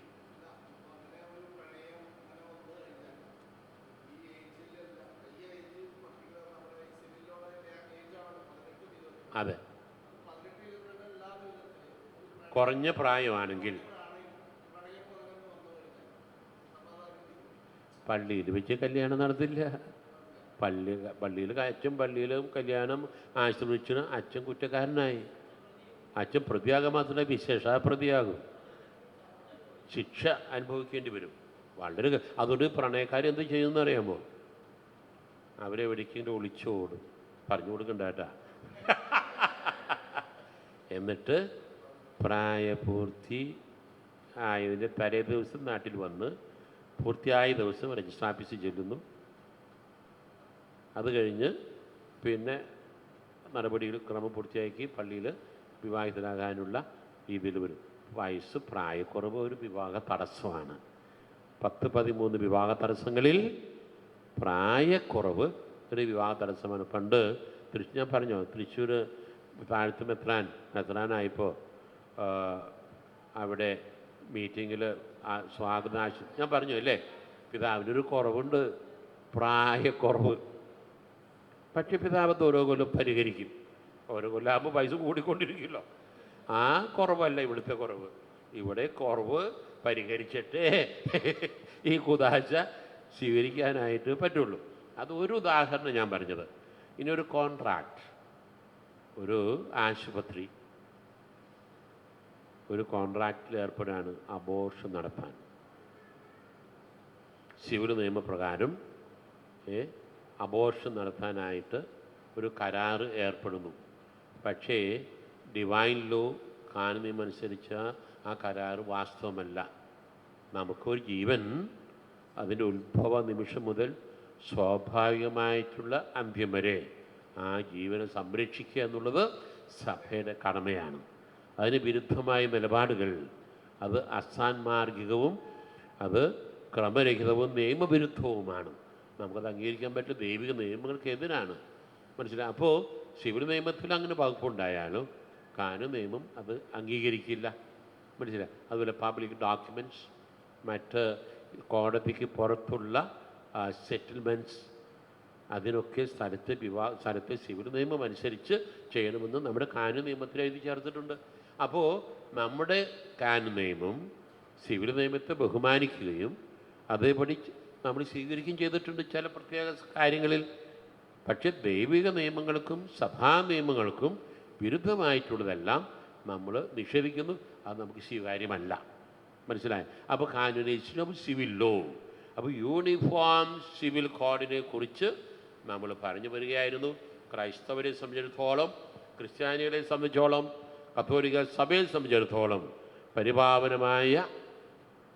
അതെ, കുറഞ്ഞ പ്രായമാണെങ്കിൽ പള്ളിയിൽ വെച്ച് കല്യാണം നടത്തില്ല. പള്ളിയിൽ പള്ളിയിലും കല്യാണം ആശ്രമിച്ചിന് അച്ഛൻ കുറ്റക്കാരനായി. അച്ഛൻ പ്രതിയാകാൻ മാത്രമല്ല വിശേഷ പ്രതിയാകും, ശിക്ഷ അനുഭവിക്കേണ്ടി വരും. അതുകൊണ്ട് പ്രണയക്കാരെന്ത് ചെയ്യുമെന്ന് അറിയാമോ? അവരെ എവിടേക്കെങ്കിലും ഒളിച്ചോടും. പറഞ്ഞു കൊടുക്കണ്ട കേട്ടാ. എന്നിട്ട് പ്രായപൂർത്തി ആയതിൻ്റെ തലേ ദിവസം നാട്ടിൽ വന്ന് പൂർത്തിയായ ദിവസം രജിസ്റ്റർ ഓഫീസിൽ ചെല്ലുന്നു. അത് കഴിഞ്ഞ് പിന്നെ നടപടികൾ ക്രമം പൂർത്തിയാക്കി പള്ളിയിൽ വിവാഹിതരാകാനുള്ള രീതിയിൽ വരും. വയസ്സ് പ്രായക്കുറവ് ഒരു വിവാഹ തടസ്സമാണ്. 10-13 വിവാഹ തടസ്സങ്ങളിൽ പ്രായക്കുറവ് ഒരു വിവാഹ തടസ്സമാണ്. പണ്ട് ഞാൻ പറഞ്ഞോ, തൃശ്ശൂർ താഴത്ത് മെത്രാനായപ്പോൾ അവിടെ മീറ്റിങ്ങിൽ സ്വാഗത ഞാൻ പറഞ്ഞു അല്ലേ, പിതാവിനൊരു കുറവുണ്ട്, പ്രായക്കുറവ്. പക്ഷേ പിതാവ് ഓരോ കൊല്ലം പരിഹരിക്കും. ഓരോ കൊല്ലാകുമ്പോൾ പൈസ കൂടിക്കൊണ്ടിരിക്കുമല്ലോ. ആ കുറവല്ല ഇവിടുത്തെ കുറവ്. ഇവിടെ കുറവ് പരിഹരിച്ചിട്ടേ ഈ കുദാശ സ്വീകരിക്കാനായിട്ട് പറ്റുള്ളൂ. അതൊരു ഉദാഹരണം ഞാൻ പറഞ്ഞത്. ഇനി ഒരു കോൺട്രാക്റ്റ്, ഒരു ആശുപത്രി ഒരു കോൺട്രാക്റ്റിൽ ഏർപ്പെടാണ് അബോർഷൻ നടത്താൻ. സിവിൽ നിയമപ്രകാരം അബോർഷൻ നടത്താനായിട്ട് ഒരു കരാറ് ഏർപ്പെടുന്നു. പക്ഷേ ഡിവൈൻ ലോ കാനൂൻ നിയമം അനുസരിച്ച് ആ കരാറ് വാസ്തവമല്ല. നമുക്കൊരു ജീവൻ അതിൻ്റെ ഉത്ഭവ നിമിഷം മുതൽ സ്വാഭാവികമായിട്ടുള്ള അന്ത്യം വരെ ആ ജീവനെ സംരക്ഷിക്കുക എന്നുള്ളത് സഭയുടെ കടമയാണ്. അതിന് വിരുദ്ധമായ നിലപാടുകൾ അത് അസാൻമാർഗികവും അത് ക്രമരഹിതവും നിയമവിരുദ്ധവുമാണ്. നമുക്കത് അംഗീകരിക്കാൻ പറ്റില്ല. ദൈവിക നിയമങ്ങൾക്ക് എതിരാണ്. മനസ്സിലായി? അപ്പോൾ സിവിൽ നിയമത്തിൽ അങ്ങനെ വകുപ്പുണ്ടായാലും കാനൂൻ നിയമം അത് അംഗീകരിക്കില്ല. മനസ്സിലായി? അതുപോലെ പബ്ലിക് ഡോക്യുമെൻറ്റ്സ്, മറ്റ് കോടതിക്ക് പുറത്തുള്ള സെറ്റിൽമെൻറ്റ്സ്, അതിനൊക്കെ സ്ഥലത്തെ സിവിൽ നിയമം അനുസരിച്ച് ചെയ്യണമെന്ന് നമ്മുടെ കാനൂൻ നിയമത്തിൽ എഴുതി ചേർത്തിട്ടുണ്ട്. അപ്പോൾ നമ്മുടെ കാനൂൻ നിയമം സിവിൽ നിയമത്തെ ബഹുമാനിക്കുകയും അതേപടി നമ്മൾ സ്വീകരിക്കുകയും ചെയ്തിട്ടുണ്ട് ചില പ്രത്യേക കാര്യങ്ങളിൽ. പക്ഷേ ദൈവിക നിയമങ്ങൾക്കും സഭാ നിയമങ്ങൾക്കും വിരുദ്ധമായിട്ടുള്ളതെല്ലാം നമ്മൾ നിഷേധിക്കുന്നു. അത് നമുക്ക് സ്വീകാര്യമല്ല. മനസ്സിലായി? അപ്പോൾ കാനോനൈസേഷൻ ഓഫ് സിവിൽ ലോ, അപ്പോൾ യൂണിഫോം സിവിൽ കോഡിനെ കുറിച്ച് നമ്മൾ പറഞ്ഞു വരികയായിരുന്നു. ക്രൈസ്തവരെ സംബന്ധിച്ചിടത്തോളം, ക്രിസ്ത്യാനികളെ സംബന്ധിച്ചോളം, കത്തോലിക്ക സഭയെ സംബന്ധിച്ചിടത്തോളം പരിപാവനമായ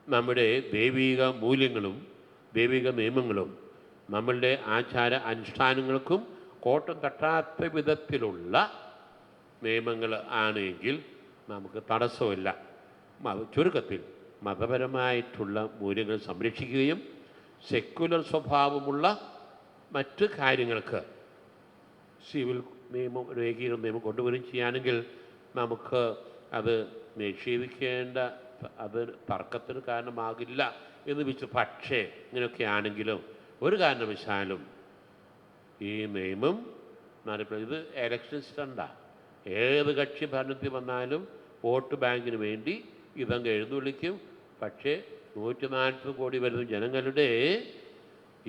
നമ്മുടെ ദൈവിക മൂല്യങ്ങളും ദൈവിക നിയമങ്ങളും നമ്മളുടെ ആചാര അനുഷ്ഠാനങ്ങൾക്കും കോട്ടം തട്ടാത്ത വിധത്തിലുള്ള നിയമങ്ങൾ ആണെങ്കിൽ നമുക്ക് തടസ്സമില്ല. ചുരുക്കത്തിൽ മതപരമായിട്ടുള്ള മൂല്യങ്ങൾ സംരക്ഷിക്കുകയും സെക്യുലർ സ്വഭാവമുള്ള മറ്റ് കാര്യങ്ങൾക്ക് സിവിൽ നിയമം, ഏകീകൃത നിയമം കൊണ്ടുവരികയും ചെയ്യുകയാണെങ്കിൽ നമുക്ക് അത് നിഷേധിക്കേണ്ട, അത് തർക്കത്തിന് കാരണമാകില്ല എന്ന് വെച്ച്. പക്ഷേ ഇങ്ങനെയൊക്കെ ആണെങ്കിലും ഒരു കാരണവശാലും ഈ നിയമം ഇത് എലക്ഷൻ സ്റ്റണ്ടാണ്. ഏത് കക്ഷി ഭരണത്തിൽ വന്നാലും വോട്ട് ബാങ്കിന് വേണ്ടി ഇതങ്ങ് എഴുന്നള്ളിക്കും. പക്ഷേ 140 കോടി വരുന്ന ജനങ്ങളുടെ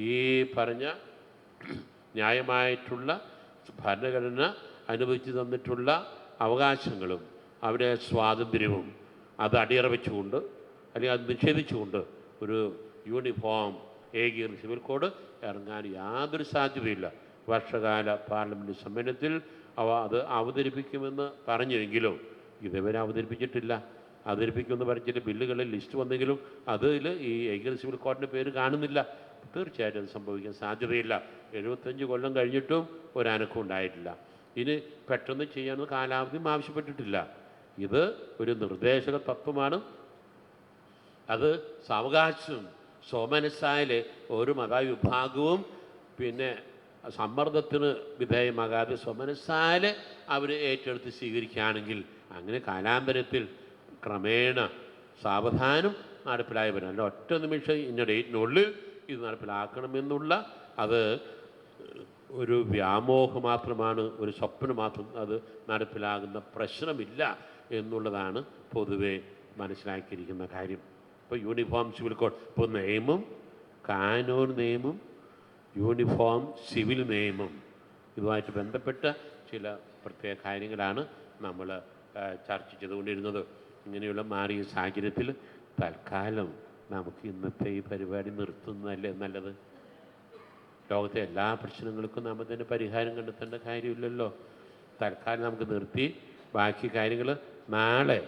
ഈ പറഞ്ഞ ന്യായമായിട്ടുള്ള ഭരണഘടന അനുവദിച്ചു തന്നിട്ടുള്ള അവകാശങ്ങളും അവരുടെ സ്വാതന്ത്ര്യവും അത് അടിയറവെച്ചുകൊണ്ട് അല്ലെങ്കിൽ അത് നിഷേധിച്ചുകൊണ്ട് ഒരു യൂണിഫോം ഏകീകൃത സിവിൽ കോഡ് ഇറങ്ങാൻ യാതൊരു സാധ്യതയില്ല. വർഷകാല പാർലമെൻറ്റ് സമ്മേളനത്തിൽ അത് അവതരിപ്പിക്കുമെന്ന് പറഞ്ഞെങ്കിലും ഇതുവരെ അവതരിപ്പിച്ചിട്ടില്ല. അവതരിപ്പിക്കുമെന്ന് പറഞ്ഞിട്ട് ബില്ലുകളിൽ ലിസ്റ്റ് വന്നെങ്കിലും അതിൽ ഈ ഏകീകൃത സിവിൽ കോഡിൻ്റെ പേര് കാണുന്നില്ല. തീർച്ചയായിട്ടും അത് സംഭവിക്കാൻ സാധ്യതയില്ല. 75 കൊല്ലം കഴിഞ്ഞിട്ടും ഒരനക്കം ഉണ്ടായിട്ടില്ല. ഇനി പെട്ടെന്ന് ചെയ്യാനുള്ള കാലാവധിയും ആവശ്യപ്പെട്ടിട്ടില്ല. ഇത് ഒരു നിർദ്ദേശക തത്വമാണ്. അത് സാവകാശം സോമനസ്സായാലെ ഒരു മതവിഭാഗവും പിന്നെ സമ്മർദ്ദത്തിന് വിധേയമാകാതെ സ്വമനസ്സാലെ അവർ ഏറ്റെടുത്ത് സ്വീകരിക്കുകയാണെങ്കിൽ അങ്ങനെ കാലാന്തരത്തിൽ ക്രമേണ സാവധാനം നടപ്പിലായി വരും. അല്ല ഒറ്റ നിമിഷം ഇന്ന ഡേറ്റിനുള്ളിൽ ഇത് നടപ്പിലാക്കണമെന്നുള്ള അത് ഒരു വ്യാമോഹം മാത്രമാണ്, ഒരു സ്വപ്നം മാത്രം. അത് നടപ്പിലാകുന്ന പ്രശ്നമില്ല എന്നുള്ളതാണ് പൊതുവെ മനസ്സിലാക്കിയിരിക്കുന്ന കാര്യം. ഇപ്പോൾ യൂണിഫോം സിവിൽ കോഡ്, ഇപ്പോൾ നിയമം, കാനൂൻ നിയമം, യൂണിഫോം സിവിൽ നിയമം, ഇതുമായിട്ട് ബന്ധപ്പെട്ട ചില പ്രത്യേക കാര്യങ്ങളാണ് നമ്മൾ ചർച്ച ചെയ്തുകൊണ്ടിരുന്നത്. ഇങ്ങനെയുള്ള മാറിയ സാഹചര്യത്തിൽ തൽക്കാലം നമുക്ക് ഇന്നത്തെ ഈ പരിപാടി നിർത്തുന്നതല്ലേ നല്ലത്. ലോകത്തെ എല്ലാ പ്രശ്നങ്ങൾക്കും നമ്മൾ തന്നെ പരിഹാരം കണ്ടെത്തേണ്ട കാര്യമില്ലല്ലോ. തൽക്കാലം നമുക്ക് നിർത്തി ബാക്കി കാര്യങ്ങൾ നാളെ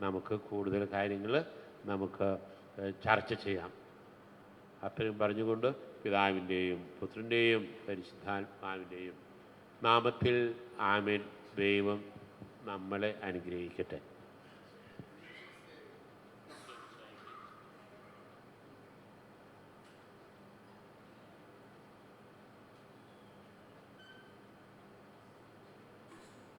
നമുക്ക് കൂടുതൽ കാര്യങ്ങൾ നമുക്ക് ചർച്ച ചെയ്യാം. അത്രയും പറഞ്ഞുകൊണ്ട് പിതാവിൻ്റെയും പുത്രൻ്റെയും പരിശുദ്ധാത്മാവിൻ്റെയും നാമത്തിൽ ആമേൻ. ദൈവം നമ്മളെ അനുഗ്രഹിക്കട്ടെ.